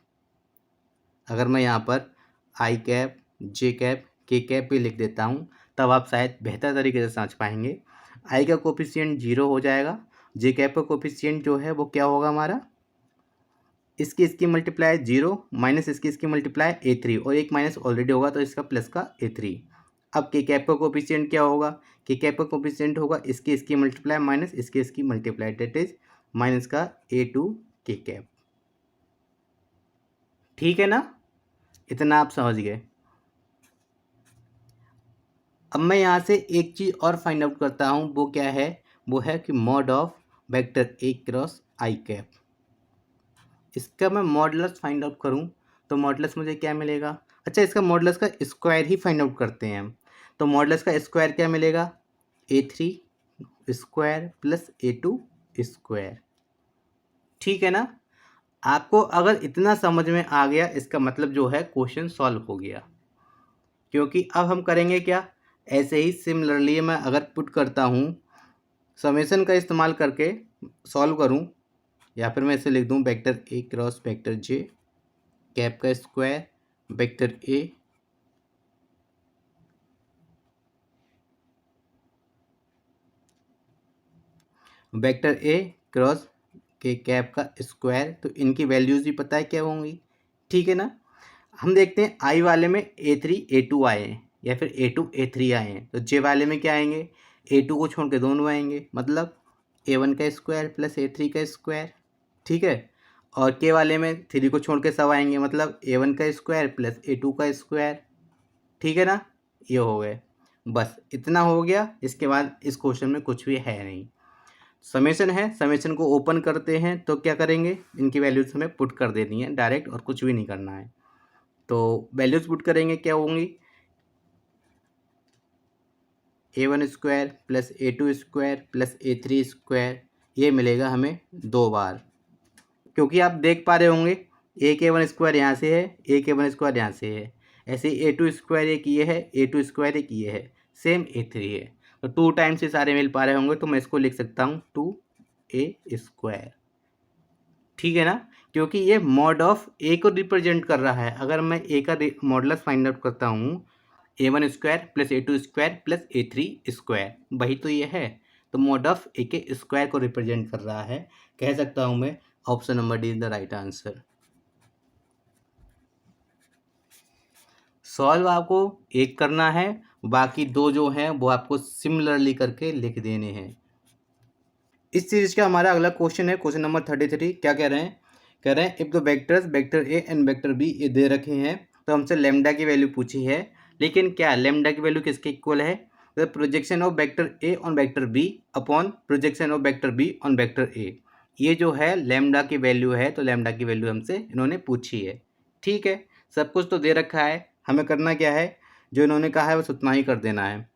Speaker 1: अगर मैं यहाँ पर आई कैप जे कैप के कैप भी लिख देता हूँ, तब आप शायद बेहतर तरीके से समझ पाएंगे। आई का कोफिशिएंट 0 हो जाएगा, जे कैप का कोफिशिएंट जो है वो क्या होगा हमारा, इसकी मल्टीप्लाई 0 माइनस इसकी मल्टीप्लाई A3, और एक माइनस ऑलरेडी होगा तो इसका प्लस का A3। अब के कैप का कोफिशिएंट क्या होगा, के कैप का कोफिशिएंट होगा इसकी मल्टीप्लाई माइनस इसकी मल्टीप्लाई, डेट इज माइनस का A2 के कैप। ठीक है ना, इतना आप समझ गए। अब मैं यहाँ से एक चीज़ और फाइंड आउट करता हूँ, वो क्या है, वो है कि mod of vector A cross I cap. इसका मैं मॉडुलस फाइंड आउट करूँ तो मॉडुलस मुझे क्या मिलेगा, अच्छा इसका मॉडुलस का स्क्वायर ही फाइंड आउट करते हैं हम। तो मॉडुलस का स्क्वायर क्या मिलेगा, A3 square plus A2 square. ठीक है ना, आपको अगर इतना समझ में आ गया, इसका मतलब जो है क्वेश्चन सॉल्व हो गया। क्योंकि अब हम करेंगे क्या, ऐसे ही सिमिलरली मैं अगर पुट करता हूँ, समेसन का इस्तेमाल करके सॉल्व करूँ, या फिर मैं इसे लिख दूँ vector A cross vector J cap का स्क्वायर वेक्टर ए क्रॉस के कैप का स्क्वायर, तो इनकी वैल्यूज़ भी पता है क्या होंगी। ठीक है ना, हम देखते हैं आई वाले में A3 A2 आए हैं, या फिर A2 A3 आए हैं, तो जे वाले में क्या आएंगे, A2 को छोड़ के दोनों आएंगे, मतलब A1 का स्क्वायर प्लस A3 का स्क्वायर। ठीक है, और के वाले में 3 को छोड़ के सब आएंगे, मतलब A1 का स्क्वायर प्लस A2 का स्क्वायर। ठीक है ना, ये हो गए, बस इतना हो गया। इसके बाद इस क्वेश्चन में कुछ भी है नहीं, समेशन है, समेशन को ओपन करते हैं तो क्या करेंगे, इनकी वैल्यूज हमें पुट कर देनी है डायरेक्ट, और कुछ भी नहीं करना है। तो वैल्यूज पुट करेंगे, क्या होंगी, A1 square plus A2 square plus A3 square, ये मिलेगा हमें 2 बार। क्योंकि आप देख पा रहे होंगे एक A1 स्क्वायर यहाँ से है, एक A1 स्क्वायर यहाँ से है, ऐसे A2 स्क्वायर एक ये है, A2 स्क्वायर एक ये है, सेम A3 है, तो 2 टाइम्स ये सारे मिल पा रहे होंगे, तो मैं इसको लिख सकता हूँ 2A स्क्वायर। ठीक है ना, क्योंकि ये मॉड ऑफ ए को रिप्रेजेंट कर रहा है। अगर मैं ए का मॉडुलस फाइंड आउट करता हूँ, A1 square plus A2 square plus A3 square, वही तो ये है, तो मॉड ऑफ ए के स्क्वायर को रिप्रेजेंट कर रहा है। कह सकता हूँ मैं option number D is the right answer. Solve आपको एक करना है, बाकी 2 जो हैं वो आपको सिमिलरली करके लिख देने हैं। इस सीरीज का हमारा अगला क्वेश्चन है क्वेश्चन नंबर 33। क्या कह रहे हैं, कह रहे हैं if the vectors vector A and vector B ये दे रखे हैं, तो हमसे लेमडा की वैल्यू पूछी है, लेकिन क्या लेमडा की वैल्यू किसके इक्वल है? The projection of vector A on vector B upon projection of vector B on vector A. ये जो है लेमडा की वैल्यू है, तो लेमडा की वैल्यू हमसे इन्होंने पूछी है। ठीक है, सब कुछ तो दे रखा है, हमें करना क्या है, जो इन्होंने कहा है बस उतना ही कर देना है।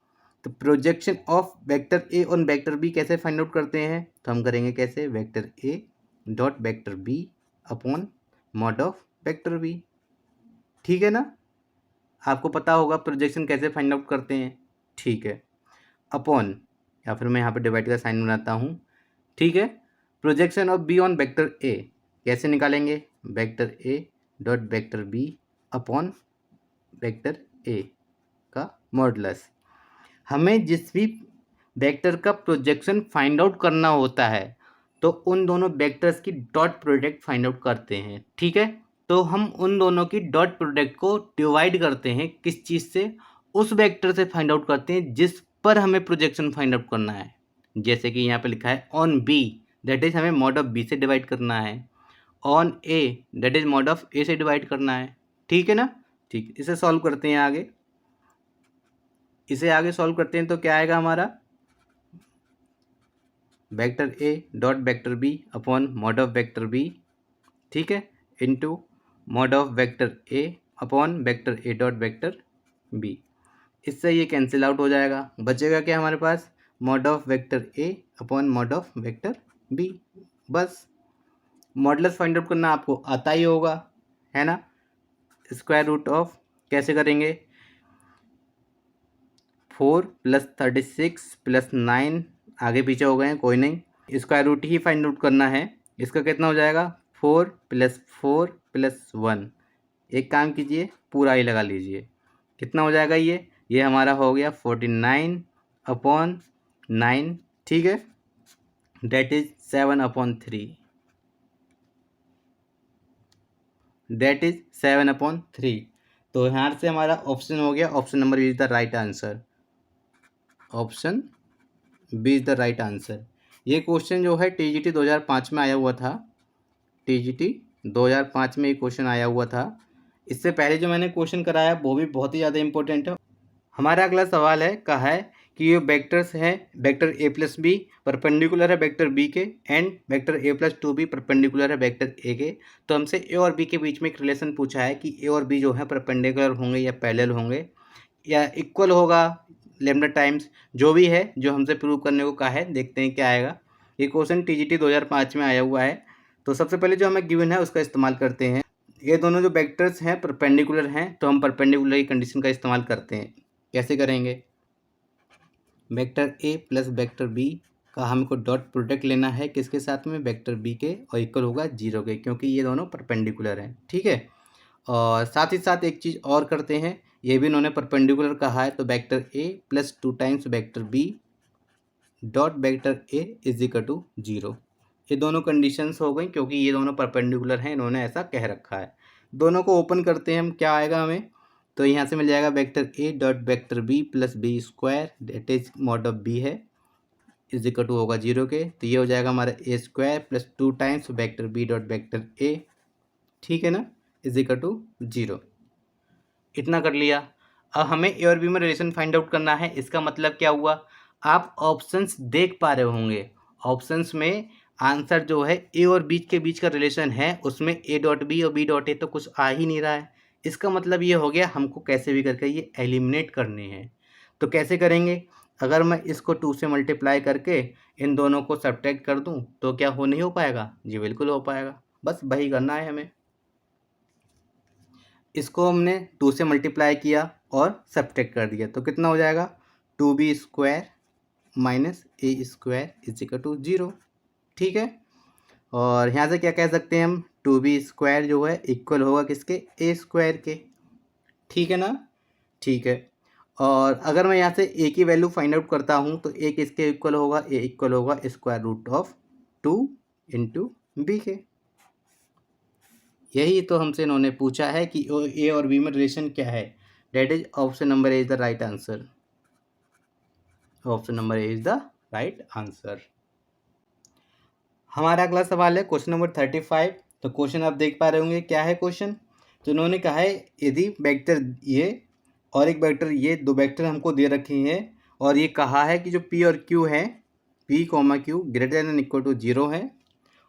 Speaker 1: तो projection of vector A on vector B कैसे फाइंड आउट करते हैं? तो हम करेंगे कैसे, vector A dot vector B upon mod of vector B. ठीक है ना, आपको पता होगा प्रोजेक्शन कैसे फाइंड आउट करते हैं। ठीक है, अपॉन, या फिर मैं यहाँ पे डिवाइड का साइन बनाता हूँ। ठीक है, projection of B on vector A कैसे निकालेंगे, vector A dot vector B upon vector A का मॉडुलस। हमें जिस भी वेक्टर का प्रोजेक्शन फाइंड आउट करना होता है तो उन दोनों वेक्टर्स की डॉट प्रोडक्ट फाइंड आउट करते हैं। ठीक है, तो हम उन दोनों की डॉट प्रोडक्ट को डिवाइड करते हैं किस चीज़ से, उस वेक्टर से फाइंड आउट करते हैं जिस पर हमें प्रोजेक्शन फाइंड आउट करना है। जैसे कि यहाँ पे लिखा है on B, that is mod मॉड ऑफ बी से डिवाइड करना है, on A that is mod of A से डिवाइड करना है। ठीक है ना, ठीक, इसे सॉल्व करते हैं आगे। इसे आगे सॉल्व करते हैं तो क्या आएगा हमारा, vector A dot vector B upon mod of vector B, ठीक है, into mod of vector A upon vector A dot vector B. इससे ये कैंसिल आउट हो जाएगा, बचेगा क्या हमारे पास, mod of vector A upon mod of vector B. बस मॉडुलस फाइंड आउट करना आपको आता ही होगा, है ना। स्क्वायर रूट ऑफ कैसे करेंगे, 4 + 36 + 9 आगे पीछे हो गए हैं, कोई नहीं, स्क्वायर रूट ही फाइंड आउट करना है। इसका कितना हो जाएगा, 4 + 4 + 1। एक काम कीजिए, पूरा ही लगा लीजिए, कितना हो जाएगा ये हमारा हो गया 49/9। ठीक है, डेट इज 7/3, डेट इज 7/3। तो यहाँ से हमारा ऑप्शन हो गया, option number is the right answer, option B is the right answer. ये क्वेश्चन जो है टीजीटी 2005 में आया हुआ था, टीजीटी 2005 में ये क्वेश्चन आया हुआ था। इससे पहले जो मैंने क्वेश्चन कराया वो भी बहुत ही ज़्यादा इंपॉर्टेंट है। हमारा अगला सवाल है, कहा है कि ये वेक्टर्स हैं, vector A plus B perpendicular है वेक्टर बी के and vector A plus 2b perpendicular है वेक्टर ए के। तो हमसे ए और बी के बीच में एक रिलेशन पूछा है कि ए और बी जो है परपेंडिकुलर होंगे या पैरेलल होंगे या इक्वल होगा लेमडा टाइम्स, जो भी है, जो हमसे प्रूव करने को कहा है, देखते हैं क्या आएगा। ये क्वेश्चन टीजीटी 2005 में आया हुआ है। तो सबसे पहले जो हमें गिवन है उसका इस्तेमाल करते हैं। ये दोनों जो वेक्टर्स हैं परपेंडिकुलर हैं, तो हम परपेंडिकुलर की कंडीशन का इस्तेमाल करते हैं। कैसे करेंगे, vector A plus vector B का हमको डॉट प्रोडक्ट लेना है किसके साथ में, वेक्टर बी के, और इक्वल होगा 0 के, क्योंकि ये दोनों परपेंडिकुलर हैं। ठीक है, और साथ ही साथ एक चीज़ और करते हैं, ये भी इन्होंने परपेंडिकुलर कहा है, तो vector A plus 2 times vector B dot vector A is equal to 0। ये दोनों कंडीशंस हो गई, क्योंकि ये दोनों परपेंडिकुलर हैं, इन्होंने ऐसा कह रखा है। दोनों को ओपन करते हैं हम, क्या आएगा हमें, तो यहाँ से मिल जाएगा vector A dot vector B plus B square that is mod of B है इज इक्वल टू होगा 0 के। तो ये हो जाएगा हमारा A square plus 2 times vector B dot vector A, ठीक है ना, इज इक्वल टू 0। इतना कर लिया। अब हमें ए और बी में रिलेशन फाइंड आउट करना है। इसका मतलब क्या हुआ, आप ऑप्शंस देख पा रहे होंगे, ऑप्शंस में आंसर जो है ए और बी के बीच का रिलेशन है, उसमें ए डॉट बी और बी डॉट ए तो कुछ आ ही नहीं रहा है। इसका मतलब ये हो गया हमको कैसे भी करके ये एलिमिनेट करने हैं। तो कैसे करेंगे, अगर मैं इसको 2 से मल्टीप्लाई करके इन दोनों को सब्ट्रैक्ट कर दूं तो क्या हो नहीं हो पाएगा, जी बिल्कुल हो पाएगा। बस वही करना है हमें, इसको हमने 2 से मल्टीप्लाई किया और सब्ट्रैक्ट कर दिया, तो कितना हो जाएगा, 2b square minus A square is equal to 0। ठीक है, और यहाँ से क्या कह सकते हैं हम, 2b स्क्वायर जो है इक्वल होगा किसके, ए स्क्वायर के। ठीक है ना, ठीक है, और अगर मैं यहाँ से ए की वैल्यू फाइंड आउट करता हूँ तो ए किसके इक्वल होगा, ए इक्वल होगा square root of 2 into B के। यही तो हमसे इन्होंने पूछा है कि ए और बी में रिलेशन क्या है, that is option number A is the right answer, option number A is the right answer. हमारा अगला सवाल है क्वेश्चन नंबर 35। तो क्वेश्चन आप देख पा रहे होंगे क्या है क्वेश्चन। तो इन्होंने कहा है यदि वेक्टर ये और एक वेक्टर ये, दो वेक्टर हमको दे रखे हैं और ये कहा है कि जो पी और क्यू है, P comma Q greater than equal to 0 है,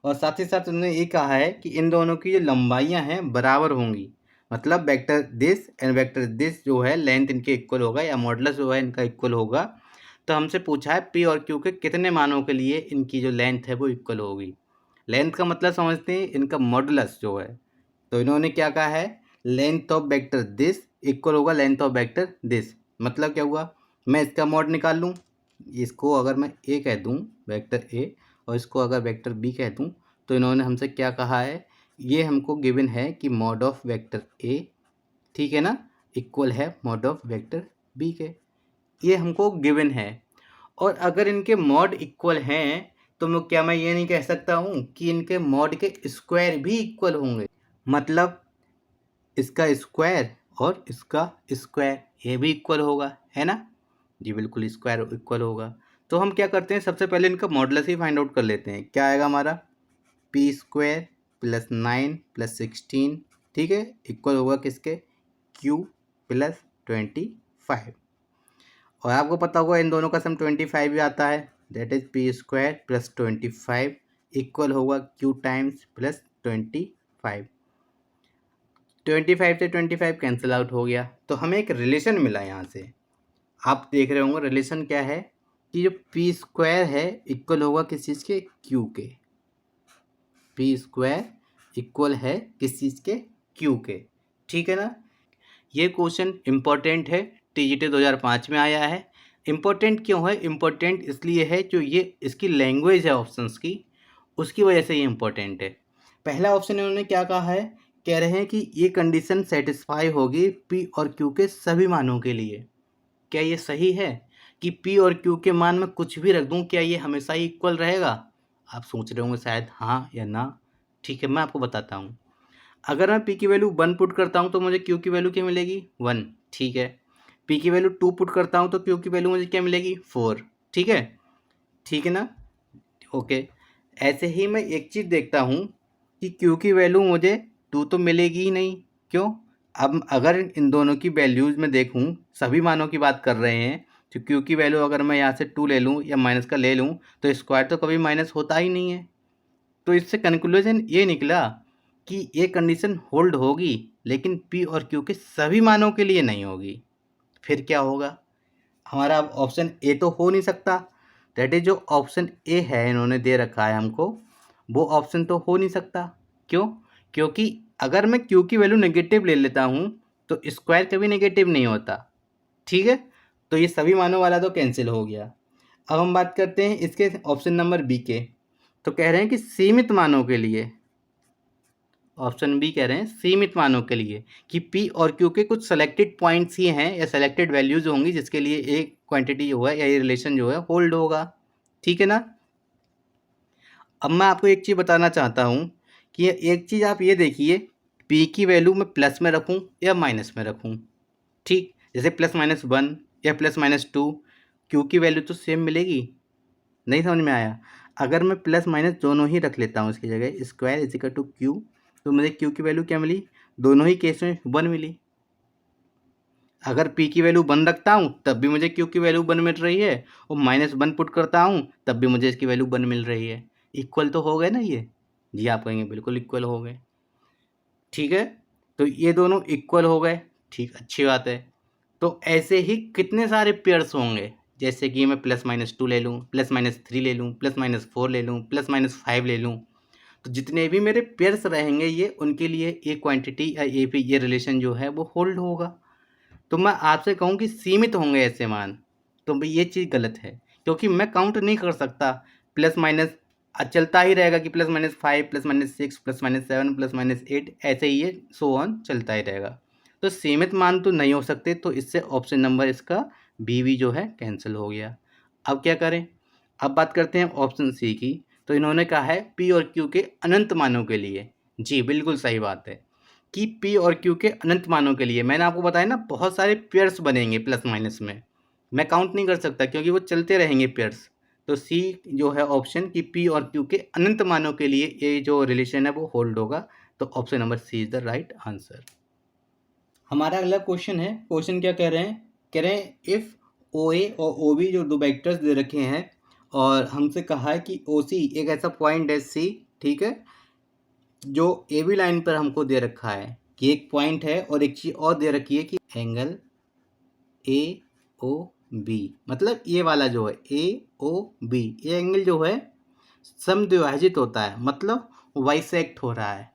Speaker 1: और साथ ही साथ उन्होंने ये कहा है कि इन दोनों की जो लंबाइयाँ हैं बराबर होंगी। मतलब vector this and vector this जो है लेंथ इनके इक्वल होगा या मॉडुलस जो है इनका इक्वल होगा। तो हमसे पूछा है पी और क्यू के कितने मानों के लिए इनकी जो लेंथ है वो इक्वल होगी। लेंथ का मतलब समझते हैं, इनका मॉडुलस जो है। तो इन्होंने क्या कहा है, length of vector this equal होगा लेंथ ऑफ वेक्टर दिस। मतलब क्या हुआ, मैं इसका मॉड निकाल लूँ, इसको अगर मैं ए कह दूँ वेक्टर ए और इसको अगर वेक्टर बी कह दूँ, तो इन्होंने हमसे क्या कहा है, ये हमको गिवन है कि मॉड ऑफ वेक्टर ए, ठीक है ना, इक्वल है मॉड ऑफ वेक्टर बी के, ये हमको गिवन है। और अगर इनके मॉड इक्वल हैं तो मैं ये नहीं कह सकता हूँ कि इनके मॉड के स्क्वायर भी इक्वल होंगे। मतलब इसका स्क्वायर और इसका स्क्वायर ये भी इक्वल होगा, है ना जी, बिल्कुल स्क्वायर इक्वल होगा। तो हम क्या करते हैं, सबसे पहले इनका मॉडुलस ही फाइंड आउट कर लेते हैं। क्या आएगा हमारा, पी स्क्वायर प्लस 9 प्लस 16, ठीक है, इक्वल होगा किसके, क्यू प्लस 25। और आपको पता होगा इन दोनों का सम 25 भी आता है, that is P square plus 25 equal होगा क्यू टाइम्स प्लस 25। 25 से 25 कैंसिल आउट हो गया, तो हमें एक रिलेशन मिला यहाँ से। आप देख रहे होंगे रिलेशन क्या है, कि जो पी स्क्वायर है इक्वल होगा किस चीज़ के, क्यू के। पी स्क्वायर इक्वल है किस चीज़ के, क्यू के, ठीक है ना। ये क्वेश्चन इम्पोर्टेंट है, टीजीटी 2005 में आया है। इम्पोर्टेंट क्यों है, इम्पोर्टेंट इसलिए है जो ये इसकी लैंग्वेज है ऑप्शंस की, उसकी वजह से ये इम्पोर्टेंट है। पहला ऑप्शन इन्होंने क्या कहा है, कह रहे हैं कि ये कंडीशन सेटिस्फाई होगी पी और क्यू के सभी मानों के लिए। क्या ये सही है कि पी और क्यू के मान में कुछ भी रख दूं, क्या ये हमेशा ही इक्वल रहेगा। आप सोच रहे होंगे शायद हाँ या ना, ठीक है मैं आपको बताता हूँ। अगर मैं पी की वैल्यू 1 पुट करता हूँ तो मुझे क्यू की वैल्यू क्या मिलेगी, 1, ठीक है। पी की वैल्यू 2 पुट करता हूँ तो क्यू की वैल्यू मुझे क्या मिलेगी, 4, ठीक है ना, ओके। ऐसे ही मैं एक चीज़ देखता हूँ कि क्यू की वैल्यू मुझे 2 तो मिलेगी ही नहीं, क्यों। अब अगर इन दोनों की वैल्यूज़ में देखूँ, सभी मानों की बात कर रहे हैं, तो क्यू की वैल्यू अगर मैं यहाँ से 2 ले लूँ या माइनस का ले लूँ तो स्क्वायर तो कभी माइनस होता ही नहीं है। तो इससे कंक्लूजन ये निकला कि ये कंडीशन होल्ड होगी, लेकिन पी और क्यू के सभी मानों के लिए नहीं होगी। फिर क्या होगा, हमारा ऑप्शन ए तो हो नहीं सकता, दैट इज जो ऑप्शन ए है इन्होंने दे रखा है हमको, वो ऑप्शन तो हो नहीं सकता। क्यों, क्योंकि अगर मैं क्यू की वैल्यू नेगेटिव ले लेता हूँ तो स्क्वायर कभी नेगेटिव नहीं होता, ठीक है। तो ये सभी मानों वाला तो कैंसिल हो गया। अब हम बात करते हैं इसके ऑप्शन नंबर बी के। तो कह रहे हैं कि सीमित मानों के लिए, ऑप्शन बी कह रहे हैं सीमित मानों के लिए, कि पी और क्यू के कुछ सेलेक्टेड पॉइंट्स ही हैं या सेलेक्टेड वैल्यूज होंगी जिसके लिए एक क्वांटिटी जो है या ये रिलेशन जो है होल्ड होगा, ठीक है ना। अब मैं आपको एक चीज़ बताना चाहता हूँ कि एक चीज़ आप ये देखिए, पी की वैल्यू मैं प्लस में रखूँ या माइनस में रखूँ, ठीक, जैसे +-1 या +-2, क्यू की वैल्यू तो सेम मिलेगी, नहीं समझ में आया। अगर मैं प्लस माइनस दोनों ही रख लेता हूँ इसकी जगह, square is equal to Q, तो मुझे क्यू की वैल्यू क्या मिली, दोनों ही केस में 1 मिली। अगर पी की वैल्यू 1 रखता हूँ तब भी मुझे क्यू की वैल्यू 1 मिल रही है, और -1 पुट करता हूँ तब भी मुझे इसकी वैल्यू 1 मिल रही है। इक्वल तो हो गए ना ये, जी आप कहेंगे बिल्कुल इक्वल हो गए, ठीक है। तो ये दोनों इक्वल हो गए, ठीक, अच्छी बात है। तो ऐसे ही कितने सारे पेयर्स होंगे, जैसे कि मैं +-2 ले लूँ, +-3 ले लूँ, +-4 ले लूँ, +-5 ले लूँ, तो जितने भी मेरे पेयर्स रहेंगे ये, उनके लिए ये क्वांटिटी या ये रिलेशन जो है वो होल्ड होगा। तो मैं आपसे कहूँ कि सीमित होंगे ऐसे मान, तो भाई ये चीज़ गलत है, क्योंकि मैं काउंट नहीं कर सकता। प्लस माइनस चलता ही रहेगा कि +-5 +-6 +-7 +-8 ऐसे ही ये सो ऑन चलता ही रहेगा। तो सीमित मान तो नहीं हो सकते, तो इससे ऑप्शन नंबर इसका बी जो है कैंसिल हो गया। अब क्या करें, अब बात करते हैं ऑप्शन सी की। तो इन्होंने कहा है पी और क्यू के अनंत मानों के लिए, जी बिल्कुल सही बात है कि पी और क्यू के अनंत मानों के लिए। मैंने आपको बताया ना बहुत सारे पेयर्स बनेंगे प्लस माइनस में, मैं काउंट नहीं कर सकता क्योंकि वो चलते रहेंगे पेयर्स। तो सी जो है ऑप्शन कि पी और क्यू के अनंत मानों के लिए ये जो रिलेशन है वो होल्ड होगा, तो option number C is the right answer. हमारा अगला क्वेश्चन है, क्वेश्चन क्या कह रहे हैं, कह रहे हैं इफ ओ ए और ओ बी जो दो वेक्टर्स दे रखे हैं और हमसे कहा है कि ओ सी एक ऐसा पॉइंट है सी, ठीक है, जो ए बी लाइन पर हमको दे रखा है कि एक पॉइंट है और एक चीज़ और दे रखी है कि एंगल ए ओ बी, मतलब ये वाला जो है ए ओ बी, ये एंगल जो है समद्विभाजित होता है, मतलब बाइसेक्ट हो रहा है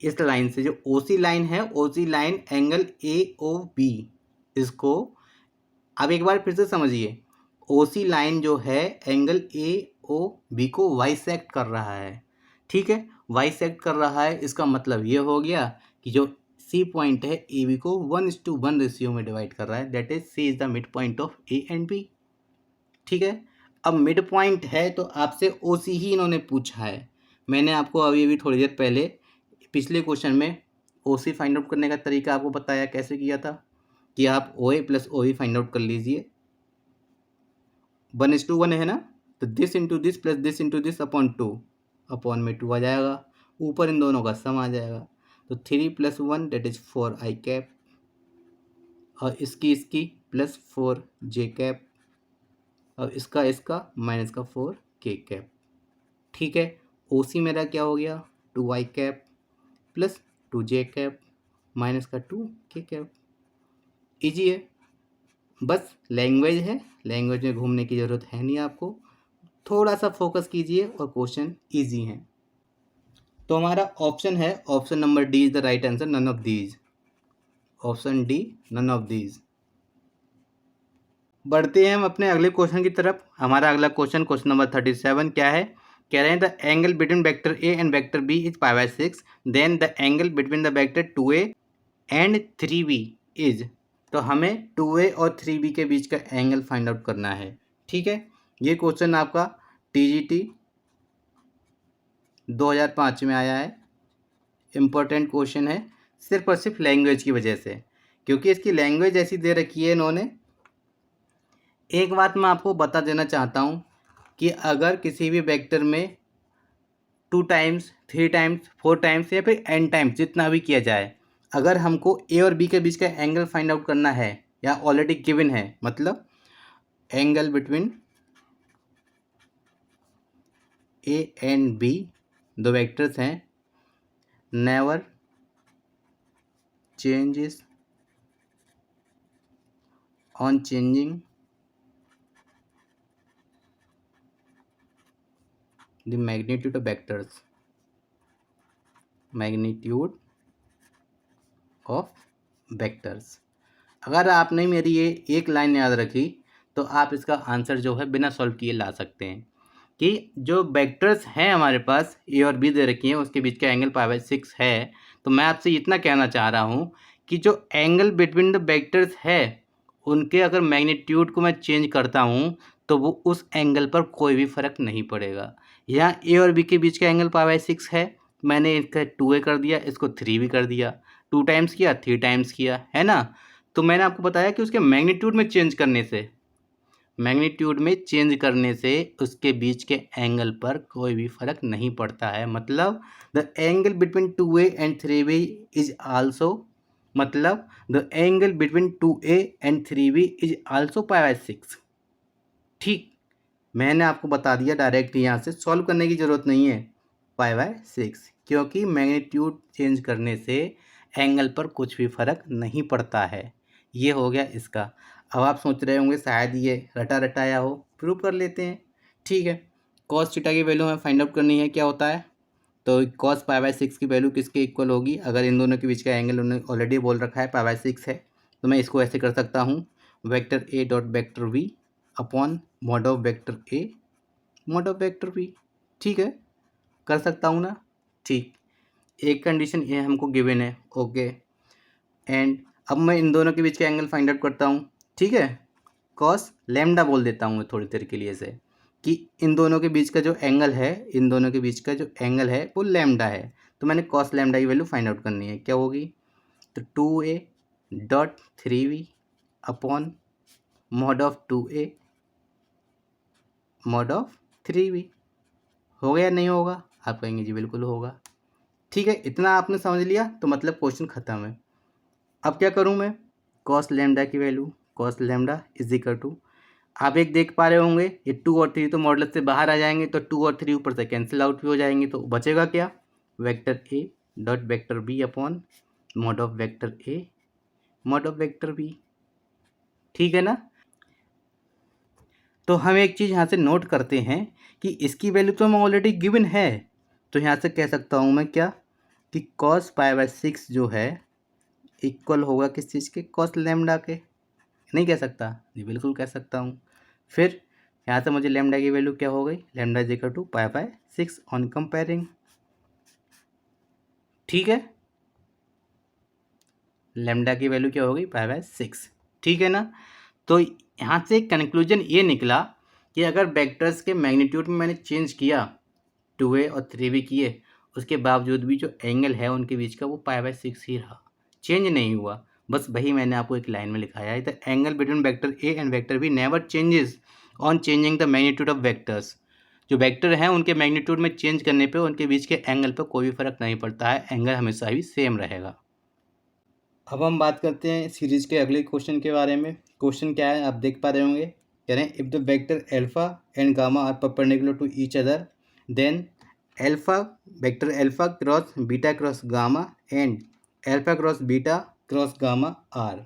Speaker 1: इस लाइन से। जो ओ सी लाइन है, O C line angle A O B, इसको अब एक बार फिर से समझिए, ओ सी लाइन जो है एंगल ए ओ बी को बाइसेक्ट कर रहा है, ठीक है, बाइसेक्ट कर रहा है, इसका मतलब ये हो गया कि जो सी पॉइंट है ए बी को 1:1 रेशियो में डिवाइड कर रहा है, that is C is the mid point of A and B, ठीक है। अब मिड पॉइंट है तो आपसे ओ सी ही इन्होंने पूछा है। मैंने आपको अभी थोड़ी देर पहले पिछले क्वेश्चन में ओ सी फाइंड आउट करने का तरीका आपको बताया कैसे किया था, कि आप O A plus O B find out कर लीजिए, 1:1 है ना, तो this into this plus this into this upon 2, upon में 2 आ जाएगा, ऊपर इन दोनों का सम आ जाएगा, तो 3 + 1 दैट इज 4 आई कैप, और इसकी प्लस 4 जे कैप, और इसका माइनस का 4 के कैप, ठीक है। ओ सी मेरा क्या हो गया, 2 आई कैप प्लस 2 जे कैप माइनस का 2 के कैप। इजी है, बस लैंग्वेज है, लैंग्वेज में घूमने की ज़रूरत है नहीं आपको, थोड़ा सा फोकस कीजिए और क्वेश्चन इजी हैं। तो हमारा ऑप्शन है, option number D is the right answer, none of these, option D none of these. बढ़ते हैं हम अपने अगले क्वेश्चन की तरफ। हमारा अगला क्वेश्चन, क्वेश्चन नंबर 37 क्या है, कह रहे हैं the angle between vector A and vector B is π/6, then the angle between the vector 2a and 3b is, तो हमें 2a और 3b के बीच का एंगल फाइंड आउट करना है, ठीक है। ये क्वेश्चन आपका TGT 2005 में आया है, इम्पोर्टेंट क्वेश्चन है, सिर्फ और सिर्फ लैंग्वेज की वजह से, क्योंकि इसकी लैंग्वेज ऐसी दे रखी है इन्होंने। एक बात मैं आपको बता देना चाहता हूँ कि अगर किसी भी वेक्टर में 2 टाइम्स 3 टाइम्स 4 टाइम्स या फिर n टाइम्स जितना भी किया जाए, अगर हमको ए और बी के बीच का एंगल फाइंड आउट करना है या ऑलरेडी गिवन है, मतलब angle between A and B, दो वेक्टर्स हैं, never changes on changing the magnitude of vectors, magnitude of vectors। अगर आपने मेरी ये एक लाइन याद रखी तो आप इसका आंसर जो है बिना सॉल्व किए ला सकते हैं, कि जो वेक्टर्स हैं हमारे पास ए और बी दे रखी हैं, उसके बीच का एंगल π/6 है। तो मैं आपसे इतना कहना चाह रहा हूँ कि जो एंगल बिटवीन द वेक्टर्स है उनके अगर मैग्नीट्यूड को मैं चेंज करता हूँ तो वो उस एंगल पर कोई भी फ़र्क नहीं पड़ेगा। यहाँ ए और बी के बीच का एंगल π/6 है, मैंने इसका 2a कर दिया, इसको 3 भी कर दिया, 2 टाइम्स किया 3 टाइम्स किया, है ना। तो मैंने आपको बताया कि उसके मैग्नीट्यूड में चेंज करने से, मैग्नीट्यूड में चेंज करने से उसके बीच के एंगल पर कोई भी फ़र्क नहीं पड़ता है। मतलब the angle between 2a and 3b is also, मतलब the angle between 2a and 3b is also π/6, ठीक। मैंने आपको बता दिया डायरेक्ट, यहाँ से सॉल्व करने की ज़रूरत नहीं है, π/6, क्योंकि मैग्नीट्यूड चेंज करने से एंगल पर कुछ भी फ़र्क नहीं पड़ता है। ये हो गया इसका। अब आप सोच रहे होंगे शायद ये रटा रटाया हो, प्रूव कर लेते हैं, ठीक है। कॉस थीटा की वैल्यू हमें फाइंड आउट करनी है, क्या होता है, तो कॉस π/6 की वैल्यू किसके इक्वल होगी, अगर इन दोनों के बीच का एंगल उन्होंने ऑलरेडी बोल रखा है π/6 है, तो मैं इसको ऐसे कर सकता हूँ, vector A dot vector V upon mod of vector A mod of vector V, ठीक है, कर सकता हूँ ना, ठीक। एक कंडीशन ये हमको गिवन है, ओके। एंड अब मैं इन दोनों के बीच का एंगल फाइंड आउट करता हूँ, ठीक है, कॉस लैम्डा बोल देता हूँ मैं थोड़ी देर के लिए से, कि इन दोनों के बीच का जो एंगल है, इन दोनों के बीच का जो एंगल है वो लैम्डा है, तो मैंने कॉस लैम्डा की वैल्यू फाइंड आउट करनी है, क्या होगी, तो 2a.3b upon mod of 2a mod of 3b। हो गया नहीं होगा? आप कहेंगे जी बिल्कुल होगा। ठीक है, इतना आपने समझ लिया तो मतलब क्वेश्चन ख़त्म है। अब क्या करूँ मैं? कॉस लैम्डा की value, cos lambda is equal to, आप एक देख पा रहे होंगे ये 2 और 3 तो मॉडुलस से बाहर आ जाएंगे, तो 2 और 3 ऊपर से कैंसिल आउट भी हो जाएंगे, तो बचेगा क्या? Vector A dot vector B upon mod of vector A mod of vector B. ठीक है ना? तो हम एक चीज़ यहाँ से नोट करते हैं कि इसकी वैल्यू तो हमें ऑलरेडी गिवन है, तो यहाँ से कह सकता हूँ मैं क्या कि कॉस पाई बाय 6 जो है इक्वल होगा किस चीज़ के? कॉस लैम्डा के। नहीं कह सकता? जी बिल्कुल कह सकता हूँ। फिर यहाँ से मुझे लैम्डा की वैल्यू क्या हो गई? Lambda is equal to pi by 6 on comparing. ठीक है, लैम्डा की वैल्यू क्या हो गई? Pi by 6। ठीक है ना? तो यहाँ से कंक्लूजन ये निकला कि अगर वेक्टर्स के मैग्नीट्यूड में मैंने चेंज किया, 2a और 3b किए, उसके बावजूद भी जो एंगल है उनके बीच का वो पाई बाय 6 ही रहा, चेंज नहीं हुआ। बस वही मैंने आपको एक लाइन में लिखाया है, the angle between vector A and vector be never changes on changing the magnitude of vectors. जो वेक्टर हैं उनके मैग्नीट्यूड में चेंज करने पे उनके बीच के एंगल पर कोई भी फर्क नहीं पड़ता है, एंगल हमेशा ही सेम रहेगा। अब हम बात करते हैं सीरीज के अगले क्वेश्चन के बारे में। क्वेश्चन क्या है आप देख पा रहे होंगे, कह रहे हैं if the vector alpha and gamma are perpendicular to each other then alpha vector alpha cross beta cross gamma and alpha cross beta cross gamma are.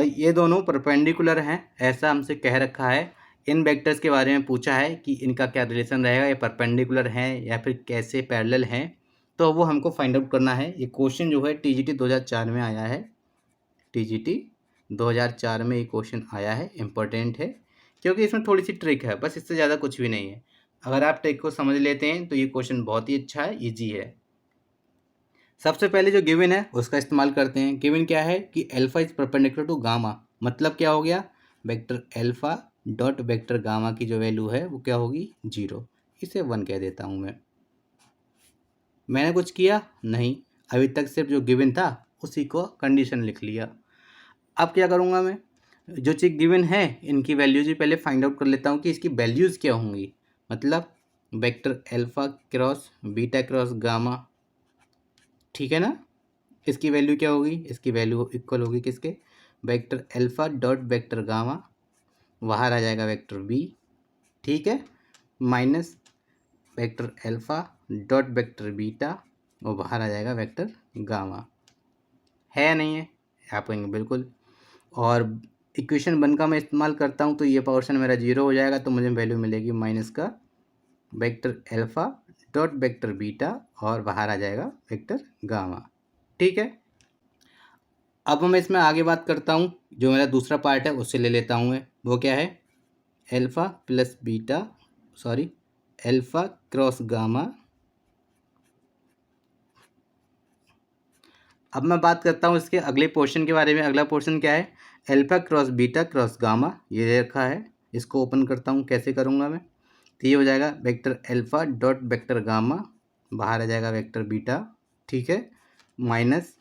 Speaker 1: ये दोनों परपेंडिकुलर हैं ऐसा हमसे कह रखा है। इन वेक्टर्स के बारे में पूछा है कि इनका क्या रिलेशन रहेगा, ये परपेंडिकुलर हैं या फिर कैसे पैरेलल हैं, तो वो हमको फाइंड आउट करना है। ये क्वेश्चन जो है टीजीटी 2004 में आया है, टीजीटी 2004 में ये क्वेश्चन आया है, इम्पोर्टेंट है क्योंकि इसमें थोड़ी सी ट्रिक है, बस इससे ज़्यादा कुछ भी नहीं है। अगर आप ट्रिक को समझ लेते हैं तो ये क्वेश्चन बहुत ही अच्छा है, ईजी है। सबसे पहले जो गिवन है उसका इस्तेमाल करते हैं। गिवन क्या है कि alpha is perpendicular to gamma, मतलब क्या हो गया? Vector alpha dot vector gamma की जो वैल्यू है वो क्या होगी? 0। इसे 1 कह देता हूँ मैं। मैंने कुछ किया नहीं, अभी तक सिर्फ जो गिवन था उसी को कंडीशन लिख लिया। अब क्या करूँगा मैं? जो चीज़ गिवन है इनकी वैल्यूज भी पहले फाइंड आउट कर लेता हूँ कि इसकी वैल्यूज़ क्या होंगी। मतलब vector alpha cross beta cross gamma, ठीक है ना? इसकी वैल्यू क्या होगी? इसकी वैल्यू इक्वल होगी किसके? Vector alpha dot vector gamma, बाहर आ जाएगा वेक्टर बी, ठीक है, minus vector alpha dot vector beta और बाहर आ जाएगा वेक्टर गामा। है या नहीं है? आप कहेंगे बिल्कुल। और इक्वेशन 1 का मैं इस्तेमाल करता हूँ तो ये पोर्शन मेरा 0 हो जाएगा, तो मुझे वैल्यू मिलेगी माइनस का vector alpha dot vector beta और बाहर आ जाएगा वेक्टर गामा। ठीक है, अब मैं इसमें आगे बात करता हूँ। जो मेरा दूसरा पार्ट है उससे ले लेता हूँ मैं, वो क्या है? Alpha plus beta, sorry, alpha cross gamma. अब मैं बात करता हूँ इसके अगले पोर्शन के बारे में। अगला पोर्शन क्या है? Alpha cross beta cross gamma, ये दे रखा है। इसको ओपन करता हूँ, कैसे करूँगा मैं? तो ये हो जाएगा vector alpha dot vector gamma, बाहर आ जाएगा वेक्टर बीटा, ठीक है, माइनस,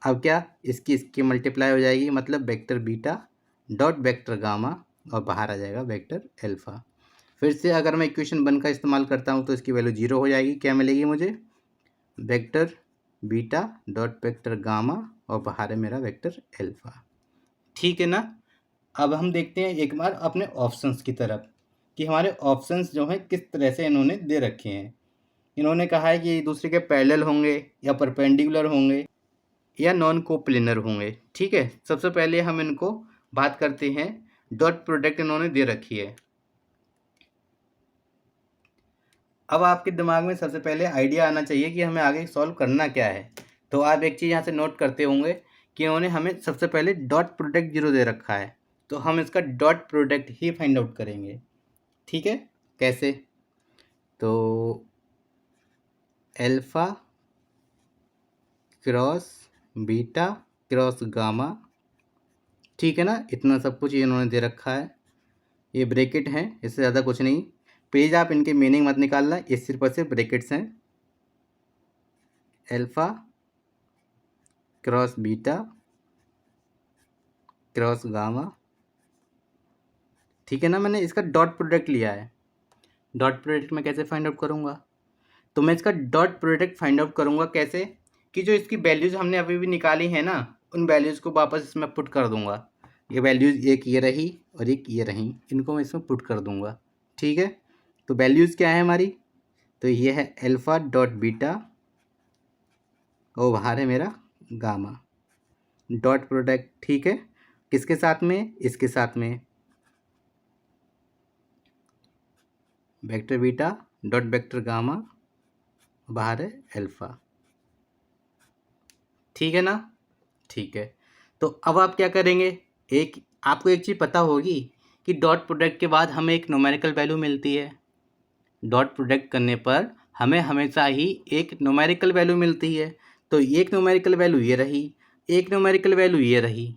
Speaker 1: अब क्या इसकी मल्टीप्लाई हो जाएगी, मतलब vector beta dot vector gamma और बाहर आ जाएगा वेक्टर एल्फा। फिर से अगर मैं इक्वेशन 1 का इस्तेमाल करता हूँ तो इसकी वैल्यू 0 हो जाएगी। क्या मिलेगी मुझे? Vector beta dot vector gamma और बाहर है मेरा वेक्टर एल्फा। ठीक है ना? अब हम देखते हैं एक बार अपने ऑप्शंस की तरफ कि हमारे ऑप्शंस जो हैं किस तरह से इन्होंने दे रखे हैं। इन्होंने कहा है कि दूसरे के पैरेलल होंगे या परपेंडिकुलर होंगे या नॉन कोप्लेनर होंगे। ठीक है, सबसे पहले हम इनको बात करते हैं। डॉट प्रोडक्ट इन्होंने दे रखी है। अब आपके दिमाग में सबसे पहले आइडिया आना चाहिए कि हमें आगे सॉल्व करना क्या है। तो आप एक चीज़ यहाँ से नोट करते होंगे कि इन्होंने हमें सबसे पहले डॉट प्रोडक्ट 0 दे रखा है, तो हम इसका डॉट प्रोडक्ट ही फाइंड आउट करेंगे। ठीक है, कैसे? तो alpha cross beta cross gamma, ठीक है ना? इतना सब कुछ इन्होंने दे रखा है। ये ब्रैकेट हैं, इससे ज़्यादा कुछ नहीं। प्लीज़ आप इनके मीनिंग मत निकालना, ये सिर्फ और सिर्फ ब्रैकेट्स हैं। Alpha cross beta cross gamma, ठीक है ना? मैंने इसका डॉट प्रोडक्ट लिया है। डॉट प्रोडक्ट मैं कैसे फाइंड आउट करूँगा? तो मैं इसका डॉट प्रोडक्ट फाइंड आउट करूँगा कैसे, कि जो इसकी वैल्यूज़ हमने अभी भी निकाली है ना, उन वैल्यूज़ को वापस इसमें पुट कर दूँगा। ये वैल्यूज़ एक ये रही और एक ये रही, इनको मैं इसमें पुट कर दूँगा। ठीक है, तो वैल्यूज़ क्या है हमारी? तो ये है अल्फ़ा डॉट बीटा और बाहर है मेरा गामा। डॉट प्रोडक्ट ठीक है, किसके साथ में? इसके साथ में, vector beta dot vector gamma, बाहर है अल्फ़ा। ठीक है ना? ठीक है, तो अब आप क्या करेंगे? आपको एक चीज़ पता होगी कि डॉट प्रोडक्ट के बाद हमें एक न्यूमेरिकल वैल्यू मिलती है। डॉट प्रोडक्ट करने पर हमें हमेशा ही एक न्यूमेरिकल वैल्यू मिलती है। तो एक न्यूमेरिकल वैल्यू ये रही, एक न्यूमेरिकल वैल्यू ये रही।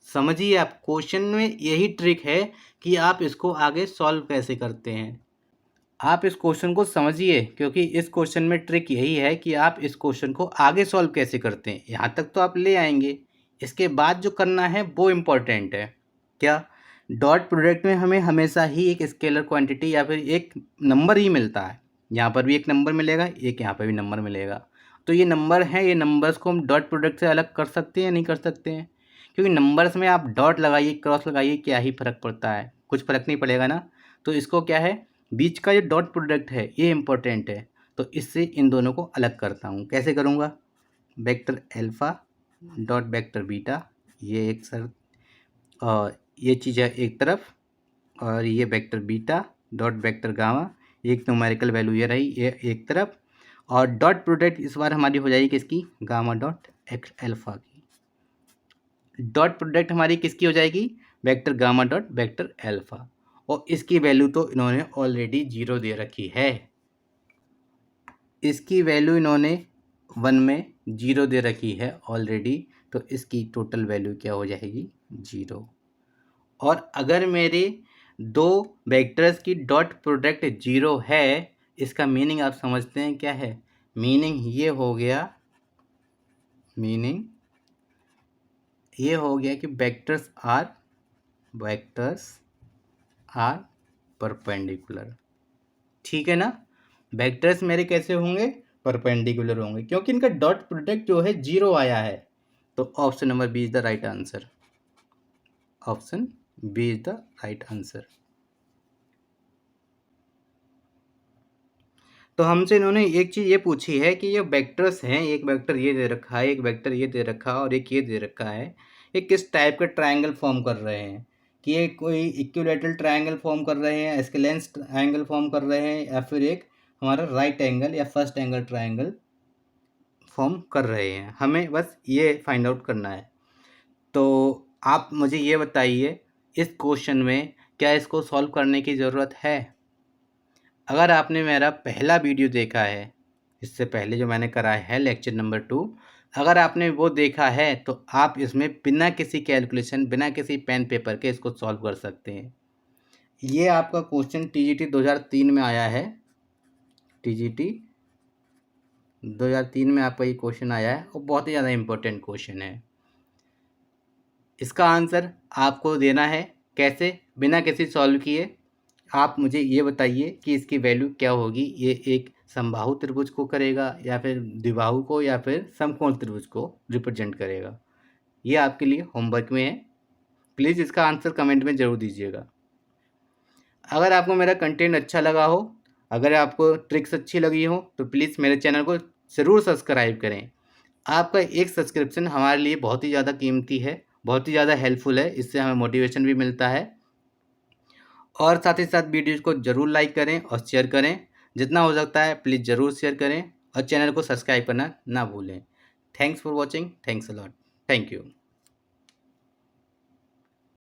Speaker 1: समझिए, आप क्वेश्चन में यही ट्रिक है कि आप इसको आगे सॉल्व कैसे करते हैं। आप इस क्वेश्चन को समझिए, क्योंकि इस क्वेश्चन में ट्रिक यही है कि आप इस क्वेश्चन को आगे सॉल्व कैसे करते हैं। यहाँ तक तो आप ले आएंगे, इसके बाद जो करना है वो इम्पोर्टेंट है। क्या? डॉट प्रोडक्ट में हमें हमेशा ही एक स्केलर क्वांटिटी या फिर एक नंबर ही मिलता है। यहाँ पर भी एक नंबर मिलेगा, एक यहाँ पर भी नंबर मिलेगा। तो ये नंबर हैं, ये नंबर्स को हम डॉट प्रोडक्ट से अलग कर सकते हैं, नहीं कर सकते हैं? क्योंकि नंबर्स में आप डॉट लगाइए, क्रॉस लगाइए, क्या ही फ़र्क पड़ता है? कुछ फ़र्क नहीं पड़ेगा ना। तो इसको क्या है, बीच का जो डॉट प्रोडक्ट है ये इम्पोर्टेंट है। तो इससे इन दोनों को अलग करता हूँ। कैसे करूँगा? Vector alpha dot vector beta, ये एक सर, और ये चीज़ है एक तरफ, और ये vector beta dot vector gamma, एक न्यूमेरिकल वैल्यू ये रही, ये एक तरफ। और डॉट प्रोडक्ट इस बार हमारी हो जाएगी किसकी? गामा डॉट एक्स अल्फ़ा की। डॉट प्रोडक्ट हमारी किसकी हो जाएगी? Vector gamma dot vector alpha. और इसकी वैल्यू तो इन्होंने ऑलरेडी 0 दे रखी है। इसकी वैल्यू इन्होंने 1 में 0 दे रखी है ऑलरेडी, तो इसकी टोटल वैल्यू क्या हो जाएगी? 0। और अगर मेरे दो वेक्टर्स की डॉट प्रोडक्ट 0 है, इसका मीनिंग आप समझते हैं क्या है? मीनिंग ये हो गया कि वेक्टर्स आर परपेंडिकुलर। ठीक है ना? वेक्टर्स मेरे कैसे होंगे? परपेंडिकुलर होंगे, क्योंकि इनका डॉट प्रोडक्ट जो है 0 आया है। तो option number B is the right answer. Option B is the right answer. तो हमसे इन्होंने एक चीज़ ये पूछी है कि ये वेक्टर्स हैं, एक वेक्टर ये दे रखा है, एक वेक्टर ये दे रखा है और एक ये दे रखा है, ये किस टाइप का ट्रायंगल फॉर्म कर रहे हैं? कि ये कोई इक्विलैटरल ट्रायंगल फॉर्म कर रहे हैं, एस्केलेंस ट्रायंगल फॉर्म कर रहे हैं, या फिर एक हमारा राइट एंगल या फर्स्ट एंगल ट्रायंगल फॉर्म कर रहे हैं। हमें बस ये फाइंड आउट करना है। तो आप मुझे ये बताइए, इस क्वेश्चन में क्या इसको सॉल्व करने की ज़रूरत है? अगर आपने मेरा पहला वीडियो देखा है, इससे पहले जो मैंने कराया है लेक्चर नंबर 2, अगर आपने वो देखा है तो आप इसमें बिना किसी कैलकुलेशन, बिना किसी पेन पेपर के इसको सॉल्व कर सकते हैं। ये आपका क्वेश्चन TGT 2003 में आया है। TGT 2003 में आपका ये क्वेश्चन आया है और बहुत ही ज़्यादा इम्पोर्टेंट क्वेश्चन है। इसका आंसर आपको देना है कैसे? बिना किसी सॉल्व किए। आप मुझे ये बताइए कि इसकी वैल्यू क्या होगी। ये एक समबाहु त्रिभुज को करेगा, या फिर द्विबाहु को, या फिर समकोण त्रिभुज को रिप्रेजेंट करेगा। ये आपके लिए होमवर्क में है। प्लीज़ इसका आंसर कमेंट में ज़रूर दीजिएगा। अगर आपको मेरा कंटेंट अच्छा लगा हो, अगर आपको ट्रिक्स अच्छी लगी हो, तो प्लीज़ मेरे चैनल को ज़रूर सब्सक्राइब करें। आपका एक सब्सक्रिप्शन हमारे लिए बहुत ही ज़्यादा कीमती है, बहुत ही ज़्यादा हेल्पफुल है। इससे हमें मोटिवेशन भी मिलता है। और साथ ही साथ वीडियोज़ को ज़रूर लाइक करें और शेयर करें। जितना हो सकता है प्लीज़ ज़रूर शेयर करें और चैनल को सब्सक्राइब करना ना भूलें। Thanks for watching. Thanks a lot. Thank you.